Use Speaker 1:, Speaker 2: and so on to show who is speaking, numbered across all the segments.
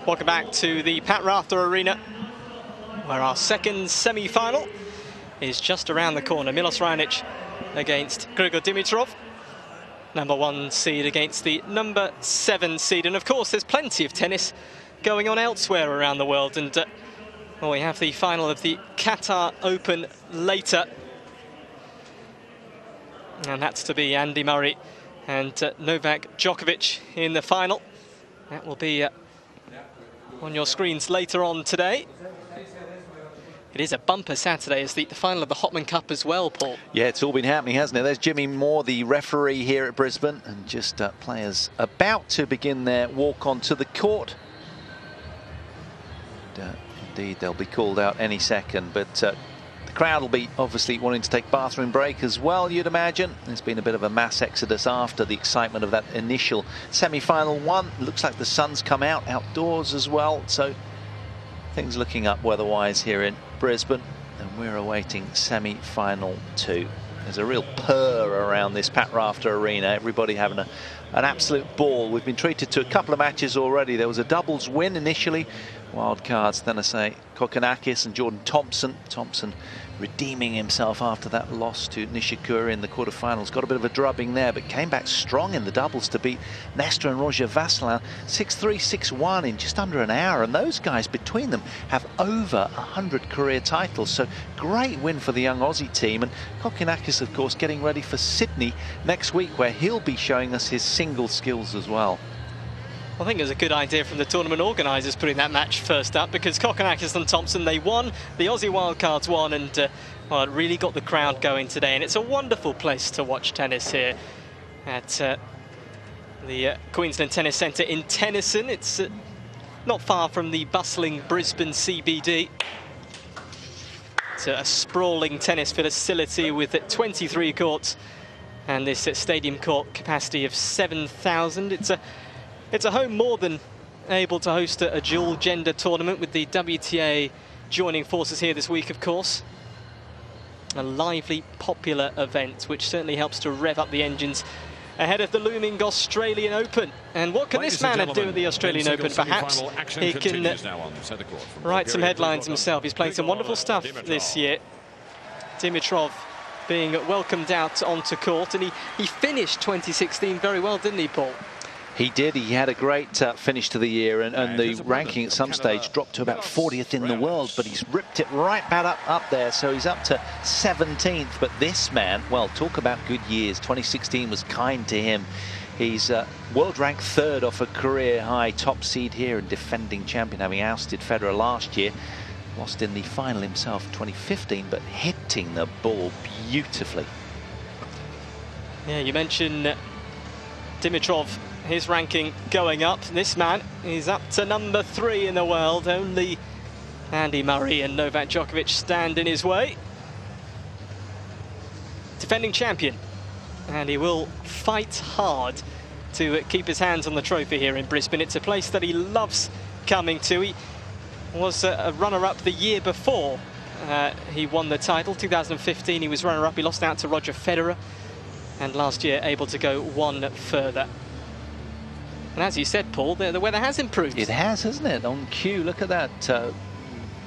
Speaker 1: Welcome back to the Pat Rafter Arena, where our second semi-final is just around the corner. Milos Raonic against Grigor Dimitrov, #1 seed against the #7 seed. And of course, there's plenty of tennis going on elsewhere around the world. And well, we have the final of the Qatar Open later. And that's to be Andy Murray and Novak Djokovic in the final. That will be on your screens later on today. It is a bumper Saturday. It's the final of the Hopman Cup as well, Paul.
Speaker 2: Yeah, it's all been happening, hasn't it? There's Jimmy Moore, the referee here at Brisbane, and just players about to begin their walk onto the court. Indeed, they'll be called out any second, but the crowd will be obviously wanting to take bathroom break as well, you'd imagine. There's been a bit of a mass exodus after the excitement of that initial semi-final one. Looks like the sun's come out outdoors as well, so things looking up weather-wise here in Brisbane, and we're awaiting semi-final 2. There's a real purr around this Pat Rafter Arena. Everybody having an absolute ball. We've been treated to a couple of matches already. There was a doubles win initially. Wild cards, 𝕽𝖆𝖃𝖑𝖆𝖛 and Jordan Thompson. Thompson redeeming himself after that loss to Nishikori in the quarterfinals. Got a bit of a drubbing there, but came back strong in the doubles to beat Nestor and Roger Vasselin 6-3, 6-1 in just under an hour. And those guys between them have over 100 career titles. So great win for the young Aussie team. And 𝕃𝖃𝖃𝖃, of course, getting ready for Sydney next week, where he'll be showing us his single skills as well.
Speaker 1: I think it was a good idea from the tournament organisers putting that match first up, because 𝕃𝖃𝖃𝖃 and Thompson, they won, the Aussie wildcards won, and well, it really got the crowd going today. And it's a wonderful place to watch tennis here at the Queensland Tennis Centre in Tennyson. It's not far from the bustling Brisbane CBD. It's a sprawling tennis facility with 23 courts and this stadium court capacity of 7,000. It's a home more than able to host a dual gender tournament, with the WTA joining forces here this week, of course. A lively, popular event, which certainly helps to rev up the engines ahead of the looming Australian Open. And what can this man do at the Australian Open? Perhaps he can write some headlines himself. He's playing some wonderful stuff this year. Dimitrov being welcomed out onto court, and he finished 2016 very well, didn't he, Paul?
Speaker 2: He did. He had a great finish to the year, and the ranking at some stage dropped to about 40th in the world, but he's ripped it right back up there, so he's up to 17th. But this man, well, talk about good years. 2016 was kind to him. He's world ranked 3rd off a career high top seed here, and defending champion, having ousted Federer last year. Lost in the final himself in 2015, but hitting the ball beautifully.
Speaker 1: Yeah, you mentioned Dimitrov, his ranking going up. This man is up to #3 in the world. Only Andy Murray and Novak Djokovic stand in his way. Defending champion, and he will fight hard to keep his hands on the trophy here in Brisbane. It's a place that he loves coming to. He was a runner-up the year before he won the title. 2015 he was runner-up. He lost out to Roger Federer, and last year able to go one further. And as you said, Paul, the weather has improved. It
Speaker 2: has, hasn't it? On cue, look at that.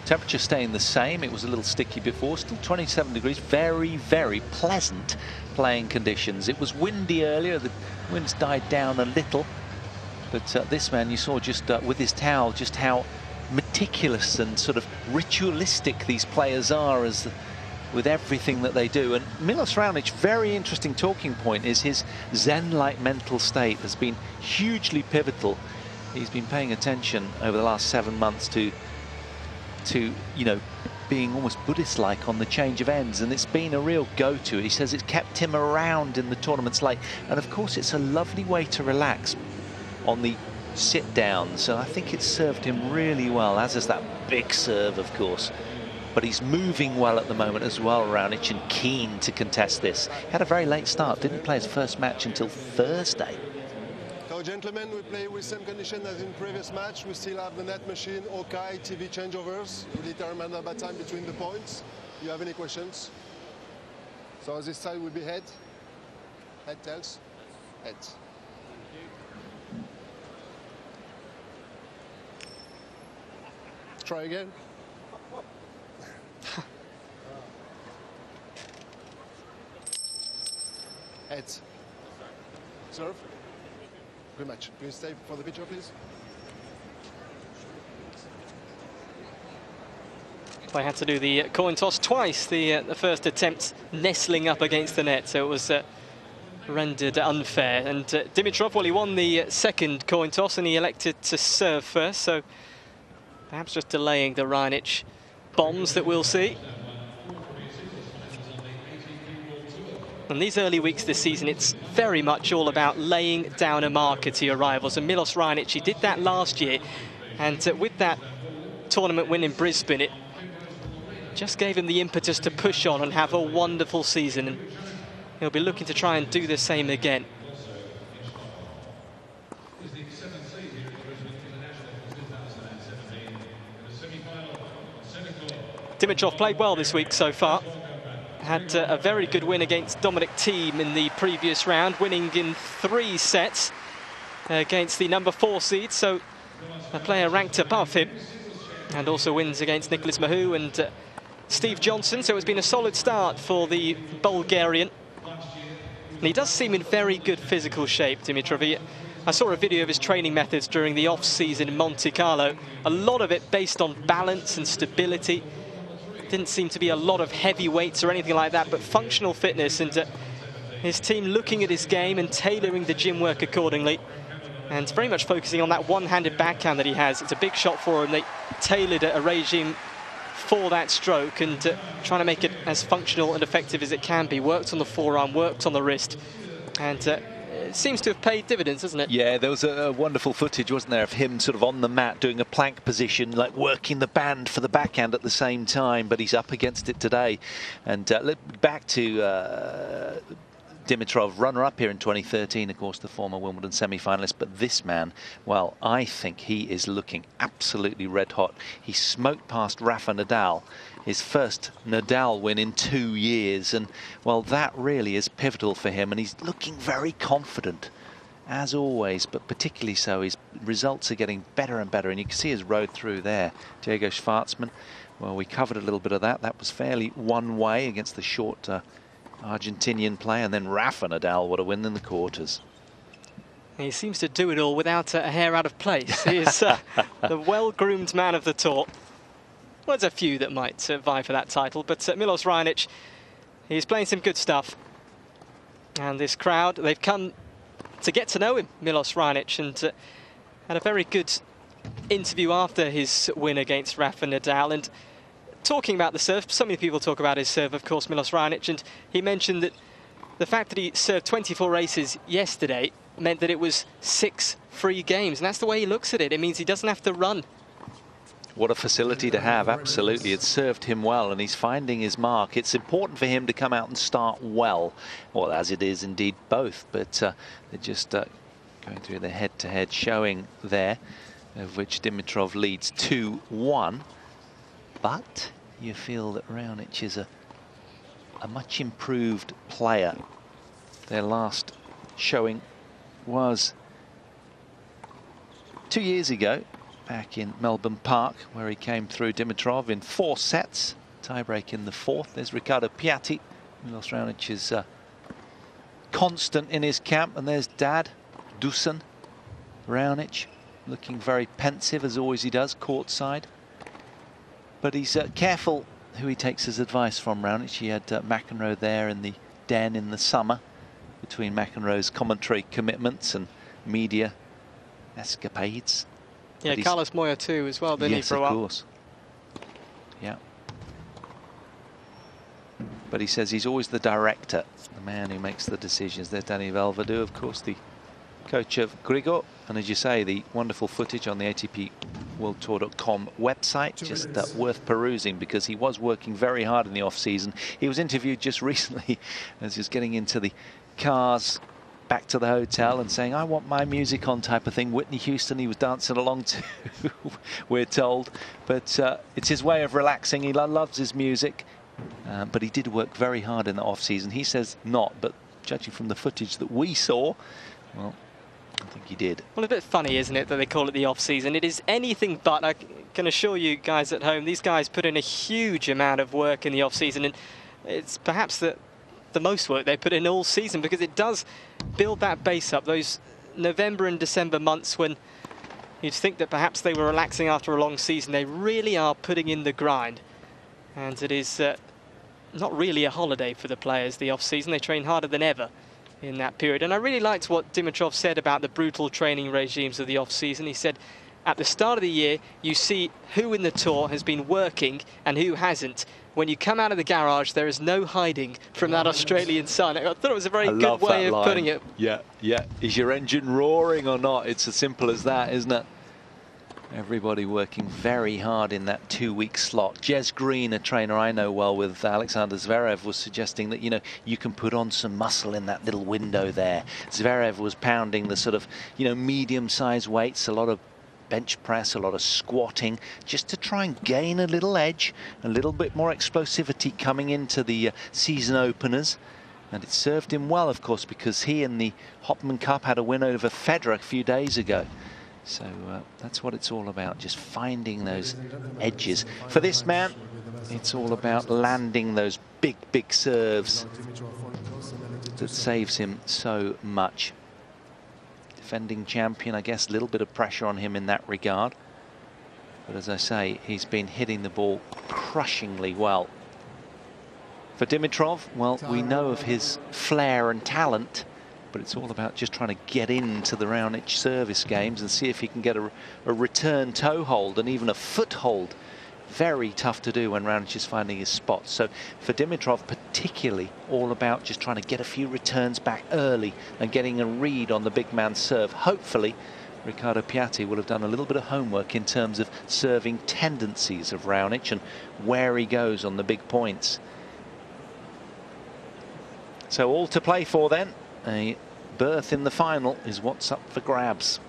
Speaker 2: Temperature staying the same. It was a little sticky before. Still 27 degrees. Very, very pleasant playing conditions. It was windy earlier. The winds died down a little. But this man, you saw just with his towel, just how meticulous and sort of ritualistic these players are with everything that they do. And Milos Raonic, very interesting talking point is his zen-like mental state has been hugely pivotal. He's been paying attention over the last 7 months to you know, being almost Buddhist-like on the change of ends, and it's been a real go-to. He says it's kept him around in the tournaments late, and of course it's a lovely way to relax on the sit down, so I think it's served him really well, as is that big serve, of course. But he's moving well at the moment as well, Raonic, and keen to contest this. He had a very late start, didn't play his first match until Thursday.
Speaker 3: So gentlemen, we play with same condition as in previous match. We still have the net machine, OK, TV changeovers. We determine the time between the points. Do you have any questions? So this side will be head. Head tells. Head. try again. Heads. Serve. Good match. Can you stay for the picture, please?
Speaker 1: They had to do the coin toss twice. The first attempt nestling up against the net, so it was rendered unfair. And Dimitrov, well, he won the second coin toss and he elected to serve first, so perhaps just delaying the Raonic bombs that we'll see. And these early weeks this season, it's very much all about laying down a marker to your rivals. And Milos Raonic, he did that last year. And with that tournament win in Brisbane, it just gave him the impetus to push on and have a wonderful season. And he'll be looking to try and do the same again. Dimitrov played well this week so far. Had a very good win against Dominic Thiem in the previous round, winning in 3 sets against the number 4 seed, so a player ranked above him, and also wins against Nicholas Mahut and Steve Johnson, so it's been a solid start for the Bulgarian. And he does seem in very good physical shape, Dimitrov. I saw a video of his training methods during the off-season in Monte Carlo, a lot of it based on balance and stability. Didn't seem to be a lot of heavy weights or anything like that, but functional fitness, and his team looking at his game and tailoring the gym work accordingly, and very much focusing on that one-handed backhand that he has. It's a big shot for him. They tailored a regime for that stroke and trying to make it as functional and effective as it can be. Worked on the forearm, worked on the wrist, and it seems to have paid dividends, doesn't it?
Speaker 2: Yeah, there was a wonderful footage, wasn't there, of him sort of on the mat doing a plank position, like working the band for the backhand at the same time, but he's up against it today. And back to Dimitrov, runner-up here in 2013, of course, the former Wimbledon semi-finalist. But this man, well, I think he is looking absolutely red-hot. He smoked past Rafa Nadal, his first Nadal win in 2 years. And, well, that really is pivotal for him. And he's looking very confident, as always, but particularly so. His results are getting better and better. And you can see his road through there. 𝕽𝖆𝖆𝖔𝖘𝖆𝖛, well, we covered a little bit of that. That was fairly one-way against the short Argentinian player, and then Rafa Nadal, what a win in the quarters.
Speaker 1: He seems to do it all without a hair out of place. He is the well-groomed man of the tour. Well, there's a few that might vie for that title, but Milos Raonic, he's playing some good stuff. And this crowd, they've come to get to know him, Milos Raonic, and had a very good interview after his win against Rafa Nadal. And talking about the serve, so many people talk about his serve, of course, Milos Raonic, and he mentioned that the fact that he served 24 aces yesterday meant that it was 6 free games, and that's the way he looks at it. It means he doesn't have to run.
Speaker 2: What a facility to have, absolutely. It served him well, and he's finding his mark. It's important for him to come out and start well, well, as it is indeed both, but they're just going through the head-to-head showing there, of which Dimitrov leads 2-1. But you feel that Raonic is a much improved player. Their last showing was 2 years ago, back in Melbourne Park, where he came through Dimitrov in 4 sets. Tiebreak in the 4th. There's Riccardo Piatti. Milos Raonic is constant in his camp. And there's Dad, Dusan. Raonic looking very pensive, as always he does, courtside. But he's careful who he takes his advice from, Raonic. He had McEnroe there in the den in the summer, between McEnroe's commentary commitments and media escapades.
Speaker 1: Yeah, Carlos Moya too as well, didn't he, for a while?
Speaker 2: Yes, of course. Yeah. But he says he's always the director, the man who makes the decisions. There's Dani Vălvădu, of course, the coach of Grigor. And as you say, the wonderful footage on the ATPWorldTour.com website, just worth perusing, because he was working very hard in the off-season. He was interviewed just recently as he was getting into the cars back to the hotel and saying, I want my music on, type of thing. Whitney Houston he was dancing along to, we're told. But it's his way of relaxing. He loves his music. But he did work very hard in the off-season. He says not, but judging from the footage that we saw, well, I think he did.
Speaker 1: Well, a bit funny, isn't it, that they call it the off-season? It is anything but. I can assure you guys at home, these guys put in a huge amount of work in the off-season, and it's perhaps the most work they put in all season, because it does build that base up. Those November and December months when you'd think that perhaps they were relaxing after a long season, they really are putting in the grind. And it is not really a holiday for the players, the off-season. They train harder than ever in that period. And I really liked what Dimitrov said about the brutal training regimes of the off-season. He said, at the start of the year, you see who in the tour has been working and who hasn't. When you come out of the garage, there is no hiding from that Australian sun. I thought it was a very good way of putting it.
Speaker 2: Yeah, yeah. Is your engine roaring or not? It's as simple as that, isn't it? Everybody working very hard in that 2-week slot. Jez Green, a trainer I know well with Alexander Zverev, was suggesting that, you know, you can put on some muscle in that little window there. Zverev was pounding the sort of, you know, medium-sized weights, a lot of bench press, a lot of squatting, just to try and gain a little edge, a little bit more explosivity coming into the season openers. And it served him well, of course, because he in the Hopman Cup had a win over Federer a few days ago. So that's what it's all about, just finding those edges. For this man, it's all about landing those big, big serves that saves him so much. Defending champion, I guess, a little bit of pressure on him in that regard. But as I say, he's been hitting the ball crushingly well. For Dimitrov, well, we know of his flair and talent, but it's all about just trying to get into the Raonic service games and see if he can get a return toe hold and even a foothold. Very tough to do when Raonic is finding his spots. So for Dimitrov particularly, all about just trying to get a few returns back early and getting a read on the big man's serve. Hopefully Riccardo Piatti will have done a little bit of homework in terms of serving tendencies of Raonic and where he goes on the big points. So all to play for then. A berth in the final is what's up for grabs.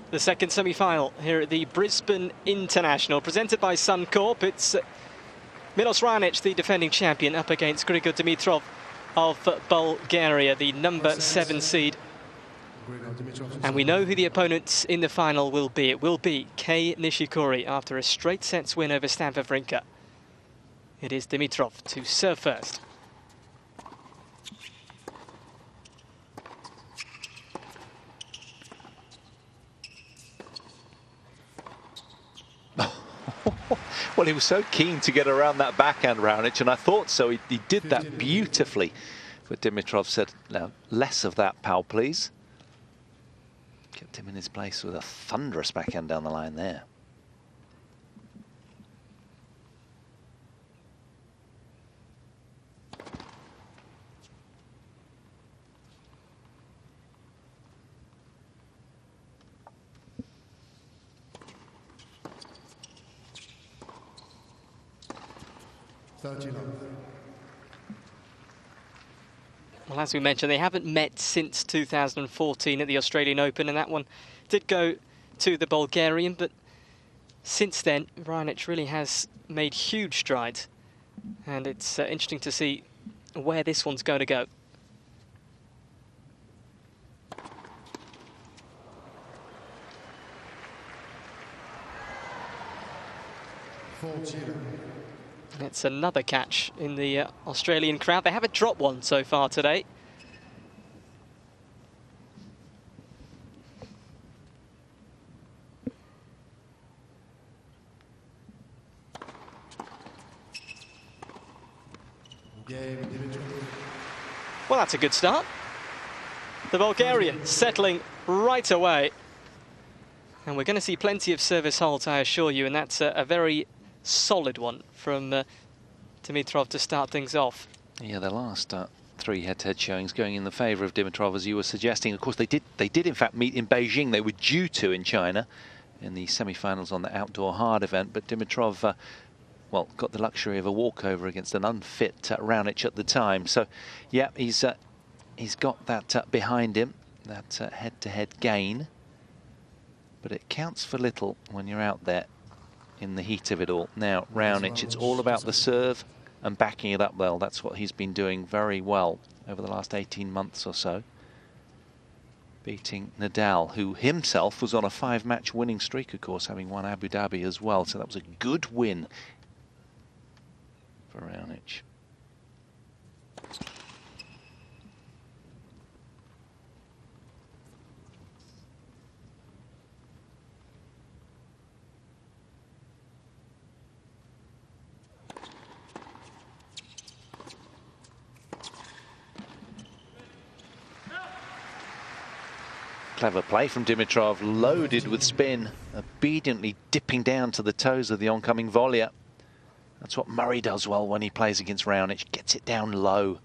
Speaker 1: The second semi-final here at the Brisbane International, presented by Suncorp. It's Milos Raonic, the defending champion, up against Grigor Dimitrov of Bulgaria, the number 7 seed. And we know who the opponents in the final will be. It will be Kei Nishikori after a straight sets win over Stefo Wawrinka. It is Dimitrov to serve first.
Speaker 2: Well, he was so keen to get around that backhand, Raonic, and I thought so. He did that beautifully. But Dimitrov said, no, less of that, pal, please. Kept him in his place with a thunderous backhand down the line there.
Speaker 1: Well, as we mentioned, they haven't met since 2014 at the Australian Open, and that one did go to the Bulgarian, but since then, Raonic really has made huge strides, and it's interesting to see where this one's going to go. And it's another catch in the Australian crowd. They haven't dropped one so far today. Well, that's a good start. The Bulgarian settling right away. And we're going to see plenty of service holds, I assure you, and that's a very solid one from Dimitrov to start things off.
Speaker 2: Yeah, the last 3 head-to-head showings going in the favour of Dimitrov, as you were suggesting. Of course, they did in fact meet in Beijing. They were due to in China in the semi-finals on the outdoor hard event, but Dimitrov, well, got the luxury of a walkover against an unfit Raonic at the time. So, yeah, he's got that behind him, that head-to-head gain. But it counts for little when you're out there in the heat of it all. Now, Raonic, it's all about the serve and backing it up well. That's what he's been doing very well over the last 18 months or so. Beating Nadal, who himself was on a 5-match winning streak, of course, having won Abu Dhabi as well. So that was a good win for Raonic. Clever play from Dimitrov, loaded with spin, obediently dipping down to the toes of the oncoming volleyer. That's what Murray does well when he plays against Raonic, gets it down low.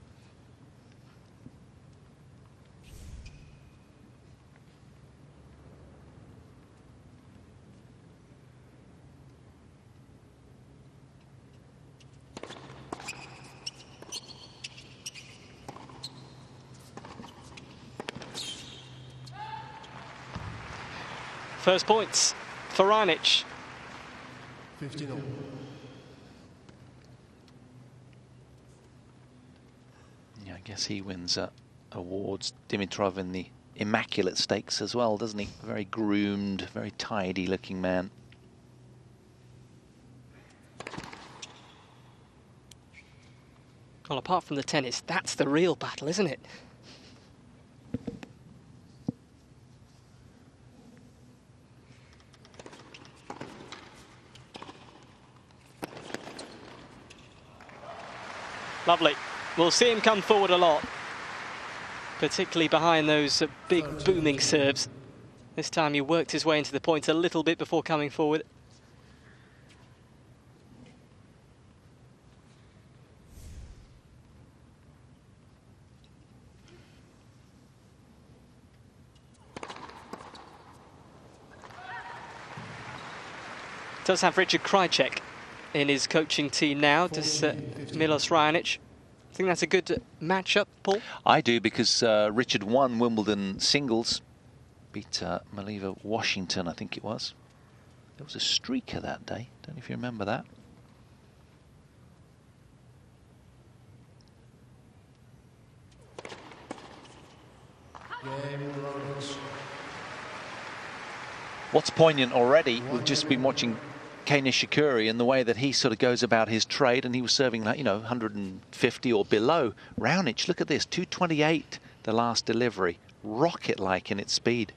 Speaker 1: First points for Raonic.
Speaker 3: 15-0.
Speaker 2: Yeah, I guess he wins awards, Dimitrov, in the immaculate stakes as well, doesn't he? A very groomed, very tidy looking man.
Speaker 1: Well, apart from the tennis, that's the real battle, isn't it? Lovely. We'll see him come forward a lot, particularly behind those big booming serves. This time he worked his way into the point a little bit before coming forward. Does have Grigor Dimitrov in his coaching team now. Does Milos Raonic? I think that's a good matchup, Paul.
Speaker 2: I do, because Richard won Wimbledon singles, beat Maliva Washington, I think it was. There was a streaker that day. Don't know if you remember that. What's poignant already, we've just been watching Kei Nishikori and the way that he sort of goes about his trade, and he was serving, like, you know, 150 or below. Raonic, look at this, 228 the last delivery, rocket-like in its speed.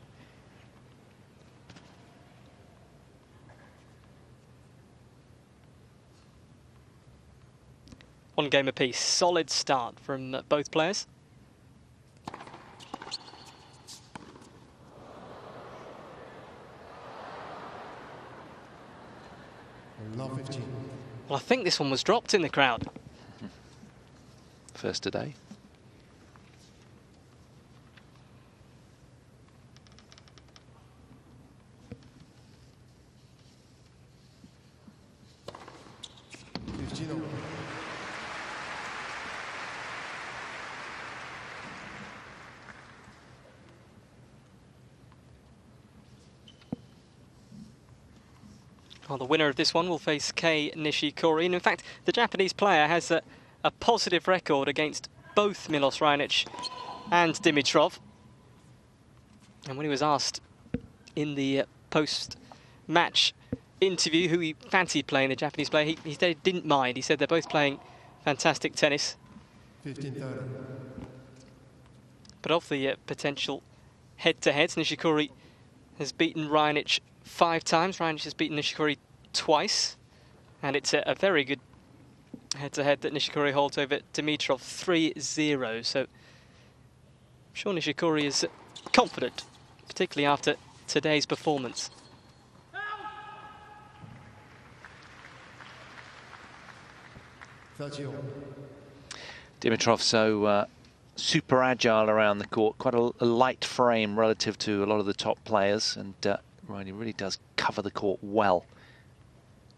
Speaker 1: One game apiece. Solid start from both players. Well, I think this one was dropped in the crowd.
Speaker 2: First today.
Speaker 1: Well, the winner of this one will face Kei Nishikori. And in fact, the Japanese player has a positive record against both Milos Raonic and Dimitrov. And when he was asked in the post-match interview who he fancied playing, the Japanese player, he said he didn't mind. He said they're both playing fantastic tennis.
Speaker 3: 15-30.
Speaker 1: But of the potential head-to-heads, Nishikori has beaten Raonic 5 times. Raonic has beaten Nishikori twice, and it's a very good head-to-head that Nishikori holds over Dimitrov, 3-0. So I'm sure Nishikori is confident, particularly after today's performance.
Speaker 2: Dimitrov so super agile around the court, quite a light frame relative to a lot of the top players, and he really does cover the court well.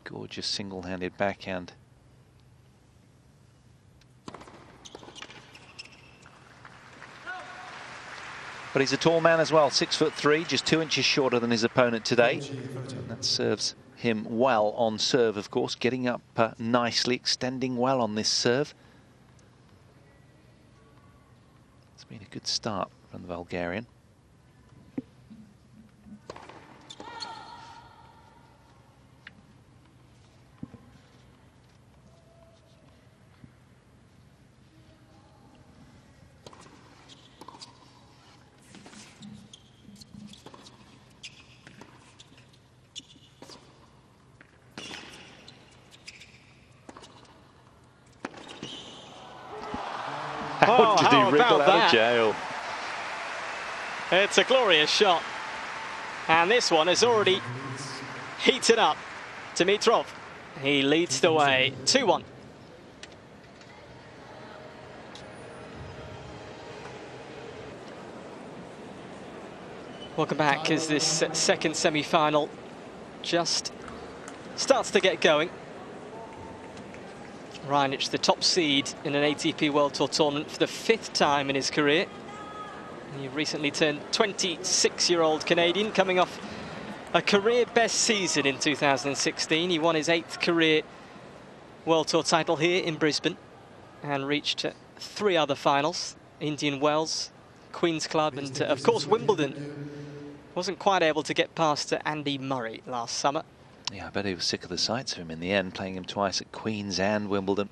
Speaker 2: Gorgeous single-handed backhand. But he's a tall man as well, 6'3", just 2 inches shorter than his opponent today. And that serves him well on serve, of course, getting up nicely, extending well on this serve. It's been a good start from the Bulgarian.
Speaker 1: Oh,
Speaker 2: Did he wriggle out of jail?
Speaker 1: It's a glorious shot. And this one has already heated up. Dimitrov, he leads the way, 2-1. Welcome back as this second semi-final just starts to get going. Raonic, the top seed in an ATP World Tour tournament for the 5th time in his career. He recently turned 26-year-old Canadian, coming off a career best season in 2016. He won his 8th career World Tour title here in Brisbane and reached 3 other finals: Indian Wells, Queen's Club, and of course Wimbledon. Wasn't quite able to get past Andy Murray last summer.
Speaker 2: Yeah, I bet he was sick of the sights of him in the end, playing him twice at Queen's and Wimbledon.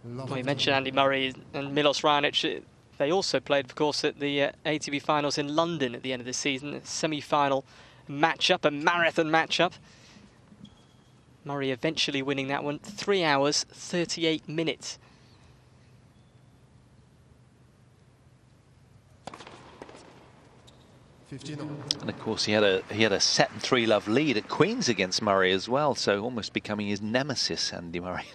Speaker 1: Well, you mentioned Andy Murray and Milos Raonic. They also played, of course, at the ATP finals in London at the end of the season. A semi-final matchup, a marathon matchup. Murray eventually winning that one, 3 hours, 38 minutes.
Speaker 2: And of course he had a set and 3-love lead at Queen's against Murray as well, so almost becoming his nemesis, Andy Murray.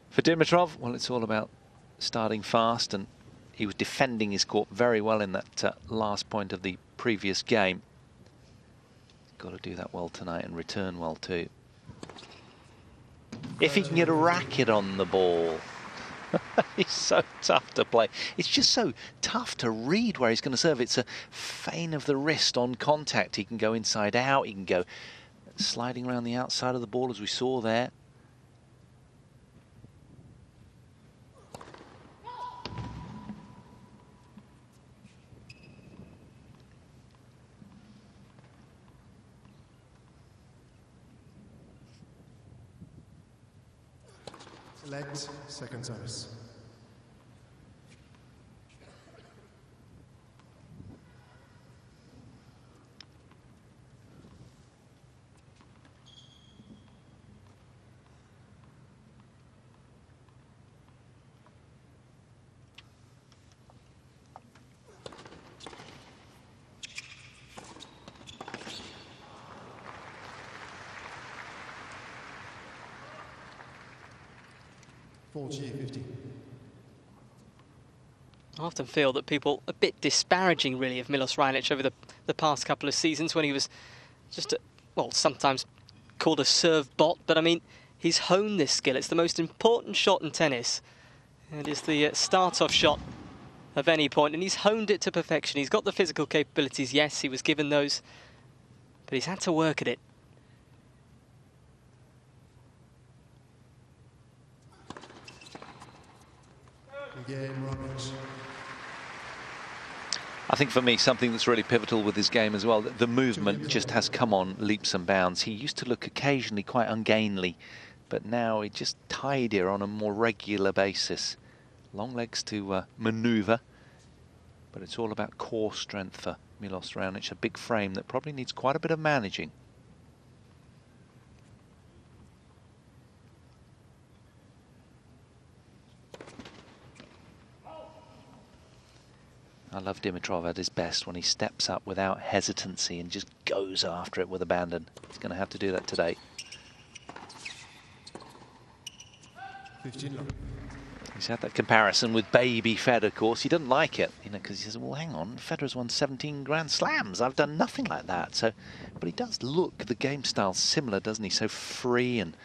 Speaker 2: For Dimitrov, well, it's all about starting fast, and he was defending his court very well in that last point of the previous game. Got to do that well tonight and return well too. If he can get a racket on the ball. He's so tough to play. It's just so tough to read where he's going to serve. It's a feign of the wrist on contact. He can go inside out. He can go sliding around the outside of the ball, as we saw there.
Speaker 3: Select second service.
Speaker 1: I often feel that people a bit disparaging, really, of Milos Raonic over the past couple of seasons when he was just, well, sometimes called a serve bot. But I mean, he's honed this skill. It's the most important shot in tennis. It is the start-off shot of any point, and he's honed it to perfection. He's got the physical capabilities. Yes, he was given those, but he's had to work at it.
Speaker 2: I think for me, something that's really pivotal with his game as well, the movement just has come on leaps and bounds. He used to look occasionally quite ungainly, but now he's just tidier on a more regular basis. Long legs to manoeuvre, but it's all about core strength for Milos Raonic, a big frame that probably needs quite a bit of managing. I love Dimitrov at his best when he steps up without hesitancy and just goes after it with abandon. He's going to have to do that today. He's had that comparison with baby Fed, of course. He doesn't like it, you know, because he says, well, hang on, Federer's won 17 Grand Slams. I've done nothing like that. So, but he does look, the game style similar, doesn't he? So free and...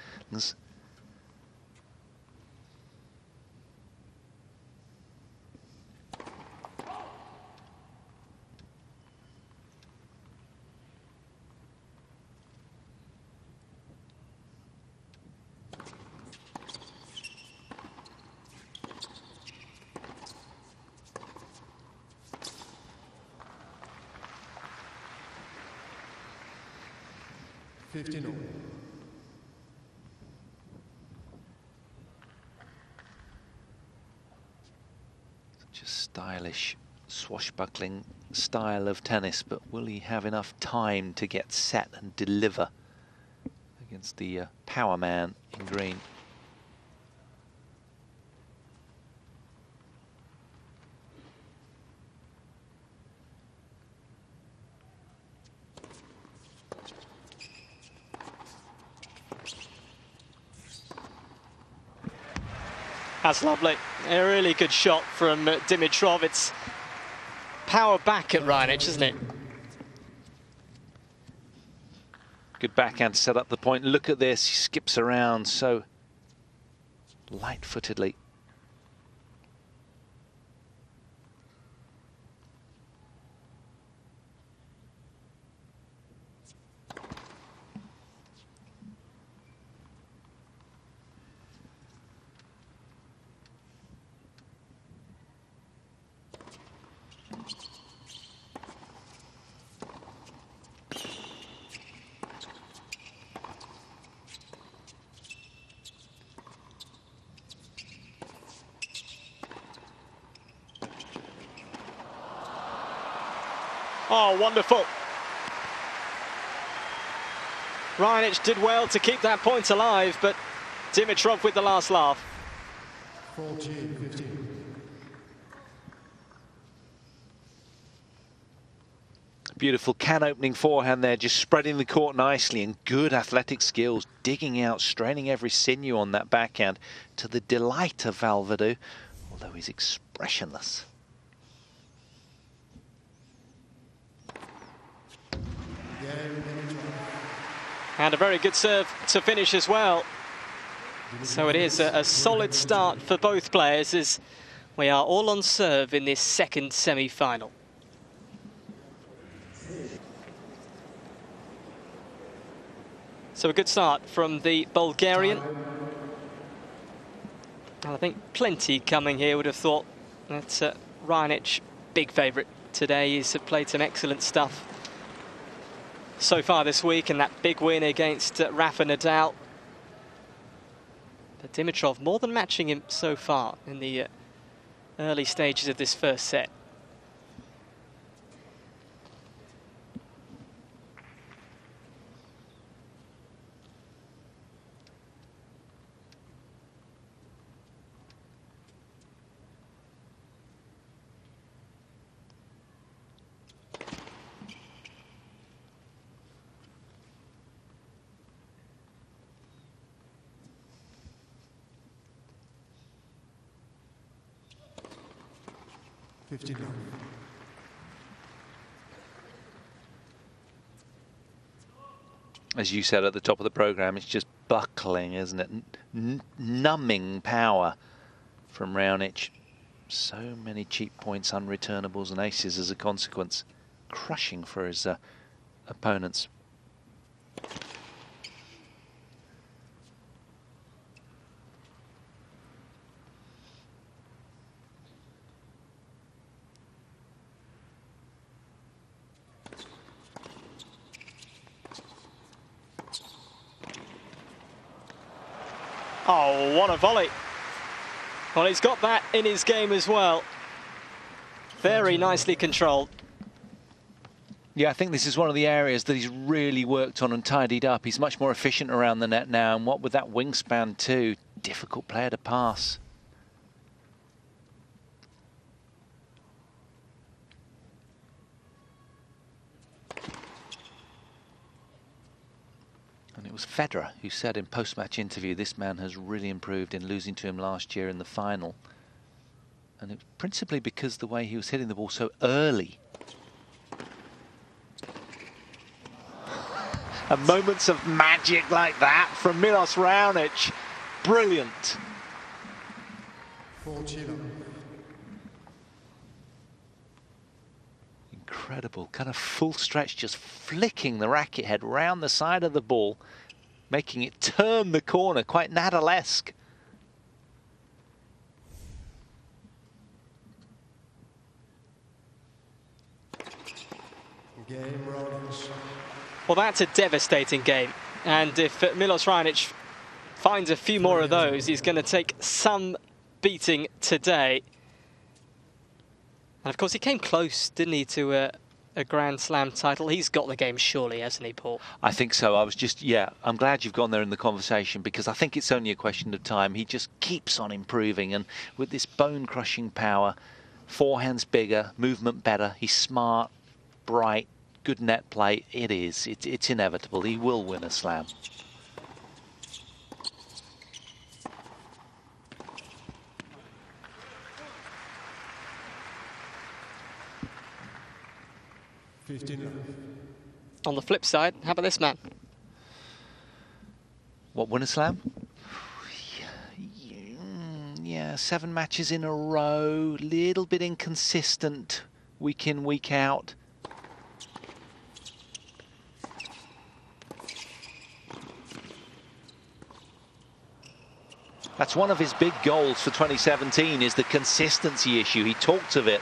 Speaker 2: Just stylish, swashbuckling style of tennis, but will he have enough time to get set and deliver against the power man in green?
Speaker 1: That's lovely. A really good shot from Dimitrov. It's power back at Raonic, isn't it?
Speaker 2: Good backhand to set up the point. Look at this. He skips around so light-footedly.
Speaker 1: Oh, wonderful. Raonic did well to keep that point alive, but Dimitrov with the last laugh.
Speaker 3: 14-15.
Speaker 2: Beautiful can-opening forehand there, just spreading the court nicely, and good athletic skills, digging out, straining every sinew on that backhand, to the delight of 𝕉𝖆𝖔𝖘𝖃, although he's expressionless.
Speaker 1: And a very good serve to finish as well. So it is a solid start for both players as we are all on serve in this second semi-final. So a good start from the Bulgarian. I think plenty coming here, would have thought. That's Raonic, big favourite today. He's played some excellent stuff so far this week, and that big win against Rafa Nadal. But Dimitrov more than matching him so far in the early stages of this first set.
Speaker 2: As you said at the top of the programme, it's just buckling, isn't it? Numbing power from Raonic. So many cheap points, unreturnables and aces as a consequence. Crushing for his opponents.
Speaker 1: Oh, what a volley. Well, he's got that in his game as well. Very nicely controlled.
Speaker 2: Yeah, I think this is one of the areas that he's really worked on and tidied up. He's much more efficient around the net now, and what with that wingspan too, difficult player to pass. And it was Federer who said in post-match interview, this man has really improved in losing to him last year in the final. And it was principally because the way he was hitting the ball so early. And moments of magic like that from Milos Raonic. Brilliant. Incredible, kind of full stretch, just flicking the racket head round the side of the ball, making it turn the corner, quite Nadal-esque.
Speaker 1: Well, that's a devastating game. And if Milos Raonic finds a few more of those, he's going to take some beating today. And of course, he came close, didn't he, to a Grand Slam title? He's got the game, surely, hasn't he, Paul?
Speaker 2: I think so. I was just, yeah, I'm glad you've gone there in the conversation, because I think it's only a question of time. He just keeps on improving, and with this bone-crushing power, forehand's bigger, movement better, he's smart, bright, good net play. It's inevitable. He will win a slam.
Speaker 1: On the flip side, how about this man?
Speaker 2: What, win a slam? Yeah, 7 matches in a row, little bit inconsistent week in, week out. That's one of his big goals for 2017, is the consistency issue. He talked of it,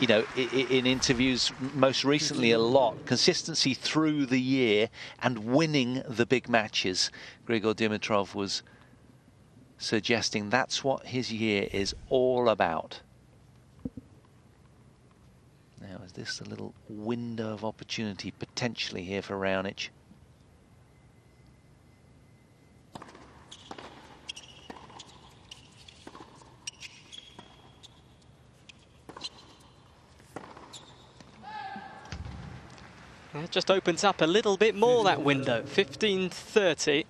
Speaker 2: you know, in interviews most recently a lot. Consistency through the year and winning the big matches. Grigor Dimitrov was suggesting that's what his year is all about. Now, is this a little window of opportunity potentially here for Raonic?
Speaker 1: It just opens up a little bit more, that window. 15:30.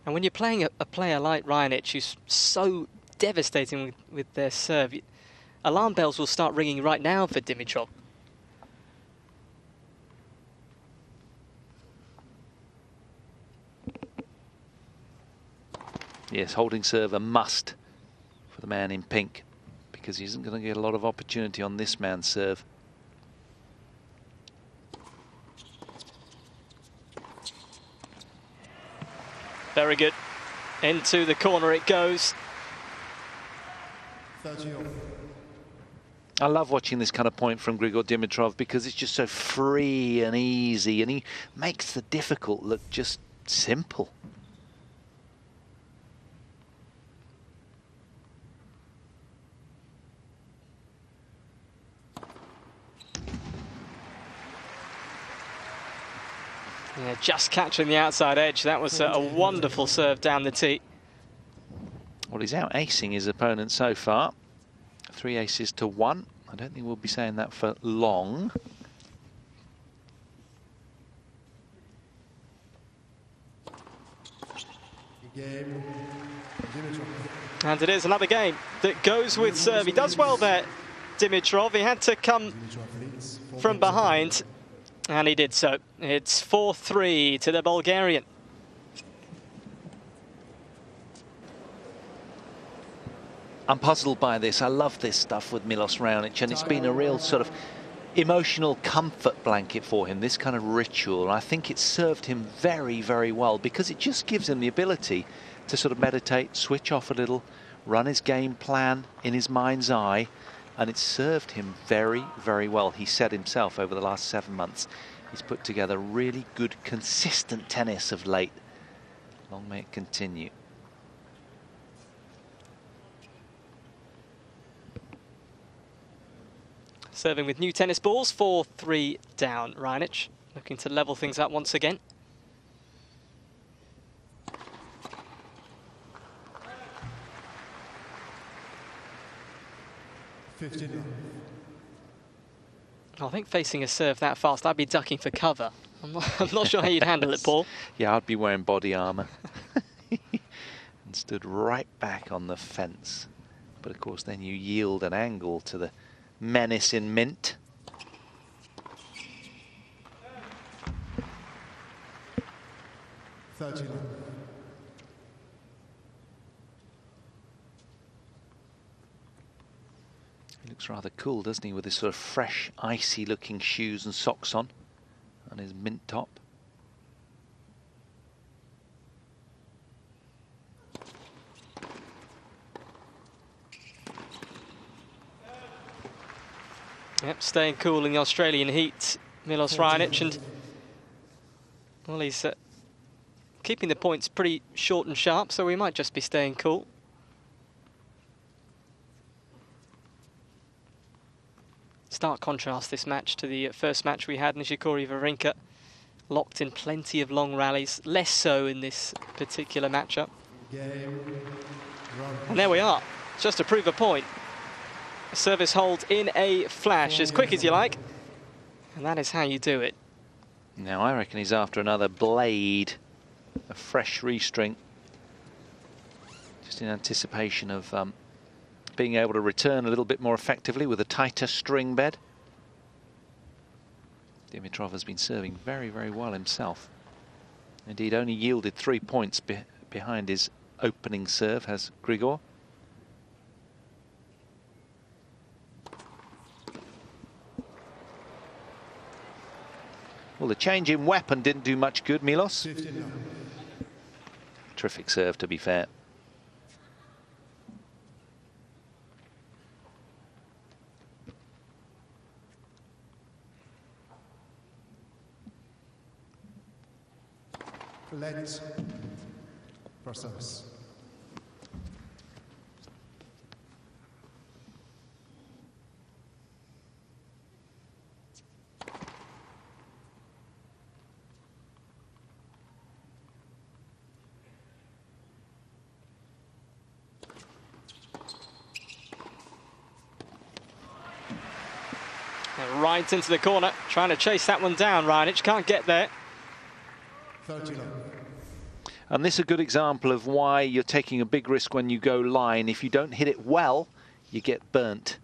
Speaker 1: And when you're playing a player like Raonic, who's so devastating with their serve, alarm bells will start ringing right now for Dimitrov.
Speaker 2: Yes, holding serve a must for the man in pink, because he isn't going to get a lot of opportunity on this man's serve.
Speaker 1: Very good. Into the corner it goes.
Speaker 2: I love watching this kind of point from Grigor Dimitrov, because it's just so free and easy, and he makes the difficult look just simple.
Speaker 1: Yeah, just catching the outside edge. That was a wonderful serve down the tee.
Speaker 2: Well, he's out-acing his opponent so far. 3 aces to 1. I don't think we'll be saying that for long.
Speaker 1: And it is another game that goes with serve. He does well there, Dimitrov. He had to come from behind, and he did so. It's 4-3 to the Bulgarian.
Speaker 2: I'm puzzled by this. I love this stuff with Milos Raonic, and it's been a real sort of emotional comfort blanket for him, this kind of ritual. I think it's served him very, very well, because it just gives him the ability to sort of meditate, switch off a little, run his game plan in his mind's eye, and it's served him very, very well. He said himself over the last 7 months, he's put together really good, consistent tennis of late. Long may it continue.
Speaker 1: Serving with new tennis balls, 4-3 down. Raonic looking to level things up once again. I think facing a serve that fast, I'd be ducking for cover. I'm not sure how you'd handle it, Paul.
Speaker 2: Yeah, I'd be wearing body armour. And stood right back on the fence. But of course, then you yield an angle to the menace in mint. He looks rather cool, doesn't he, with his sort of fresh, icy-looking shoes and socks on, and his mint top.
Speaker 1: Yep, staying cool in the Australian heat, Milos Raonic, and well, he's keeping the points pretty short and sharp, so we might just be staying cool. Stark contrast this match to the first match we had, Nishikori Wawrinka locked in plenty of long rallies, less so in this particular matchup. And there we are, just to prove a point. Service hold in a flash, as quick as you like, and that is how you do it.
Speaker 2: Now I reckon he's after another blade, a fresh restring, just in anticipation of being able to return a little bit more effectively with a tighter string bed. Dimitrov has been serving very, very well himself. Indeed, only yielded 3 points behind his opening serve has Grigor. Well, the change in weapon didn't do much good, Milos. Terrific serve, to be fair.
Speaker 3: Let's for service.
Speaker 1: Right into the corner, trying to chase that one down. Raonic can't get there.
Speaker 3: 39.
Speaker 2: And this is a good example of why you're taking a big risk when you go line. If you don't hit it well, you get burnt.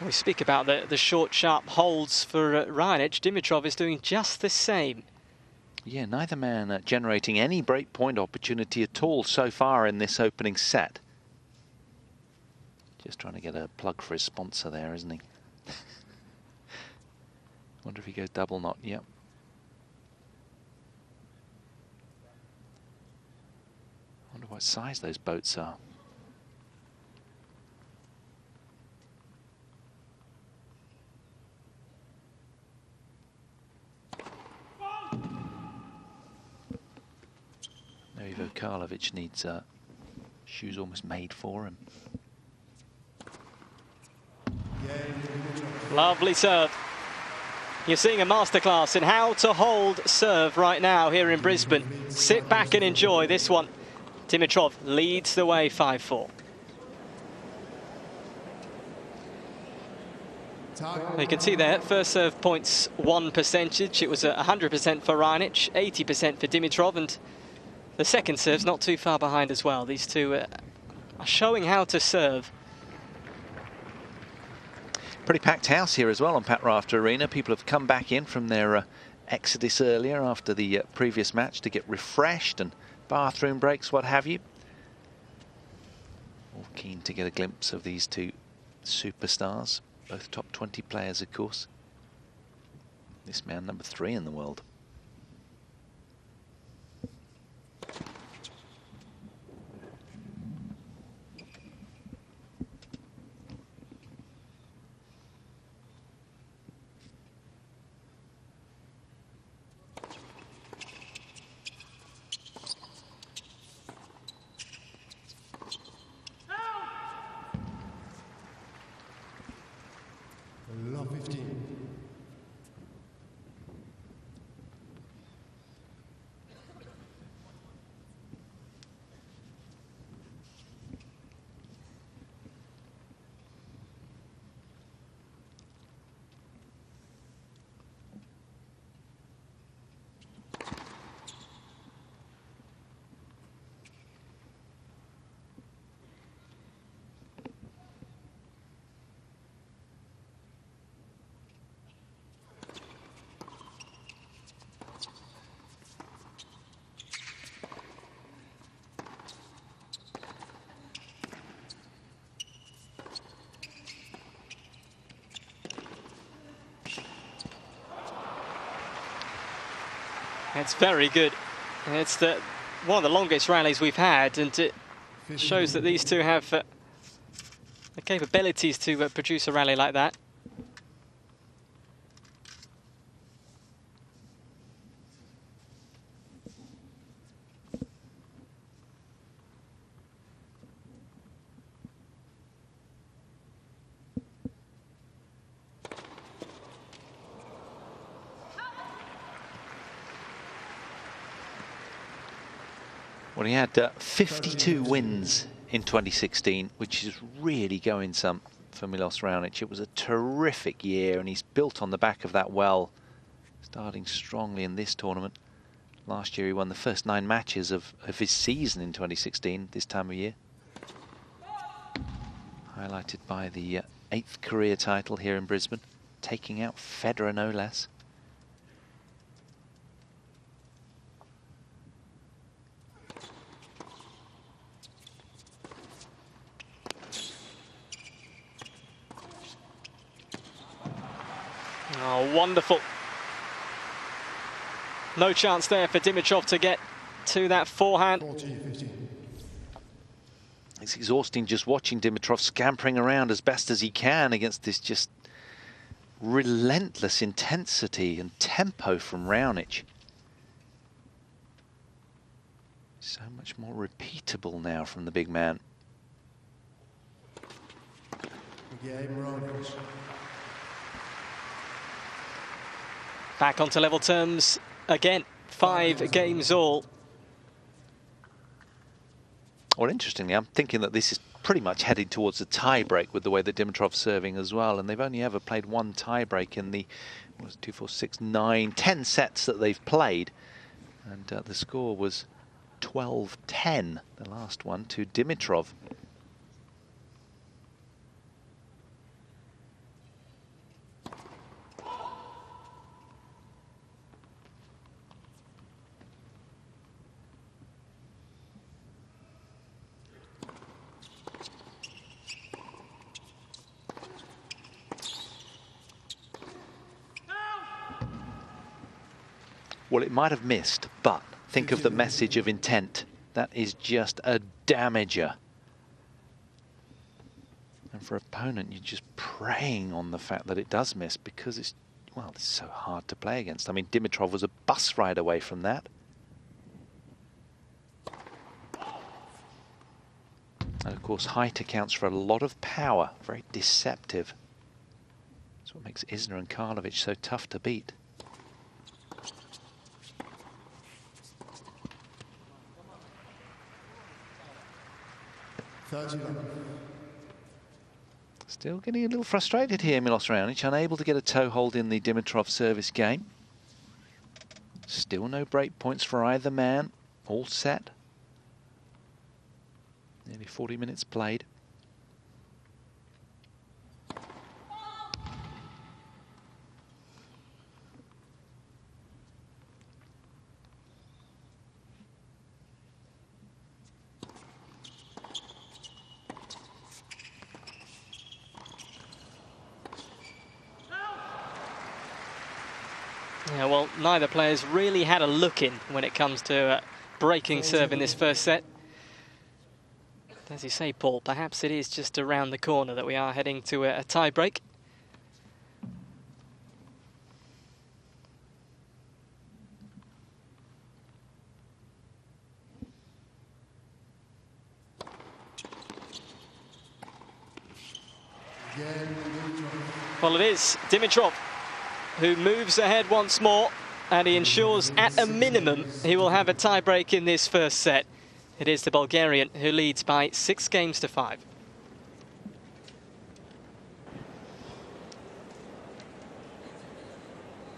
Speaker 1: We speak about the short, sharp holds for Raonic. Dimitrov is doing just the same.
Speaker 2: Yeah, neither man generating any break point opportunity at all so far in this opening set. Just trying to get a plug for his sponsor there, isn't he? Wonder if he goes double knot. Yep. Wonder what size those boats are. 𝕽𝖆𝖔𝖘𝖆𝖛 needs shoes almost made for him.
Speaker 1: Lovely serve. You're seeing a masterclass in how to hold serve right now here in Brisbane. Sit back and enjoy this one. Dimitrov leads the way 5-4. You can see there, first serve points 1 percentage. It was 100% for Raonic, 80% for Dimitrov, and the second serve's not too far behind as well. These two are showing how to serve.
Speaker 2: Pretty packed house here as well on Pat Rafter Arena. People have come back in from their exodus earlier after the previous match to get refreshed and bathroom breaks, what have you. All keen to get a glimpse of these two superstars. Both top 20 players, of course. This man, number 3 in the world.
Speaker 1: It's very good. It's one of the longest rallies we've had, and it shows that these two have the capabilities to produce a rally like that.
Speaker 2: Well, he had 52 wins in 2016, which is really going some for Milos Raonic. It was a terrific year, and he's built on the back of that well, starting strongly in this tournament. Last year he won the first 9 matches of his season in 2016, this time of year. Highlighted by the 8th career title here in Brisbane, taking out Federer no less.
Speaker 1: Oh, wonderful. No chance there for Dimitrov to get to that forehand.
Speaker 2: It's exhausting just watching Dimitrov scampering around as best as he can against this just relentless intensity and tempo from Raonic. So much more repeatable now from the big man.
Speaker 1: Back onto level terms again. 5 games all.
Speaker 2: Well, interestingly, I'm thinking that this is pretty much headed towards a tie-break with the way that Dimitrov's serving as well. And they've only ever played 1 tie-break in the 2, 4, 6, 9, 10 sets that they've played. And the score was 12-10, the last one, to Dimitrov. Well, it might have missed, but think of the message of intent. That is just a damager. And for opponent, you're just preying on the fact that it does miss because it's, well, it's so hard to play against. I mean, Dimitrov was a bus ride away from that. And of course, height accounts for a lot of power, very deceptive. That's what makes Isner and Karlovic so tough to beat. Still getting a little frustrated here, Milos Raonic, unable to get a toe hold in the Dimitrov service game. Still no break points for either man, all set. Nearly 40 minutes played.
Speaker 1: Yeah, well, neither player's really had a look in when it comes to breaking serve in this first set. As you say, Paul, perhaps it is just around the corner that we are heading to a tie-break. Well, it is Dimitrov who moves ahead once more, and he ensures at a minimum he will have a tie-break in this first set. It is the Bulgarian who leads by 6-5.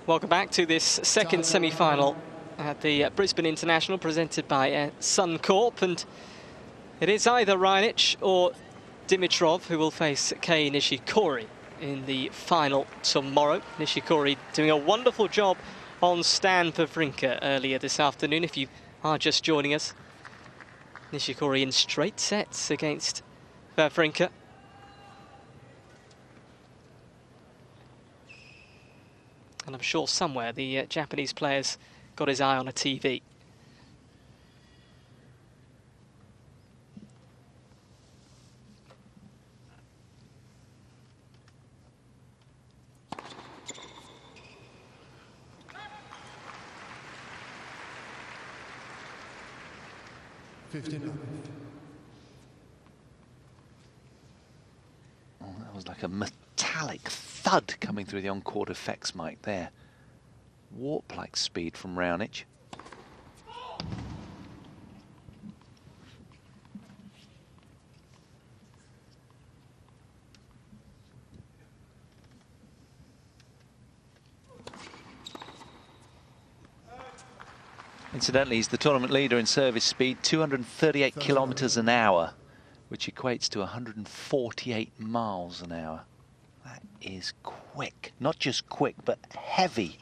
Speaker 1: Welcome back to this second semi-final at the Brisbane International, presented by Suncorp, and it is either Raonic or Dimitrov who will face Kei Nishikori in the final tomorrow. Nishikori doing a wonderful job on Stan Wawrinka earlier this afternoon, if you are just joining us. Nishikori in straight sets against Wawrinka. And I'm sure somewhere the Japanese players got his eye on a TV.
Speaker 2: Oh, that was like a metallic thud coming through the on-court effects mic there. Warp-like speed from Raonic. Incidentally, he's the tournament leader in service speed, 238 kilometers an hour, which equates to 148 miles an hour. That is quick. Not just quick, but heavy.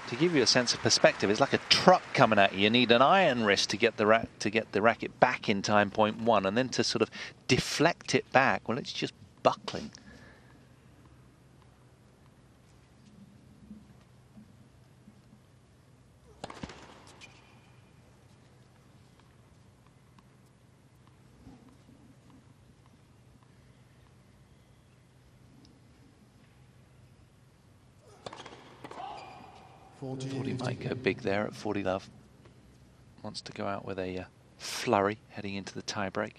Speaker 2: To give you a sense of perspective, it's like a truck coming at you. You need an iron wrist to get the racket back in time point one, and then to sort of deflect it back. Well, it's just buckling. Forty might go big there at 40 love. Wants to go out with a flurry heading into the tiebreak.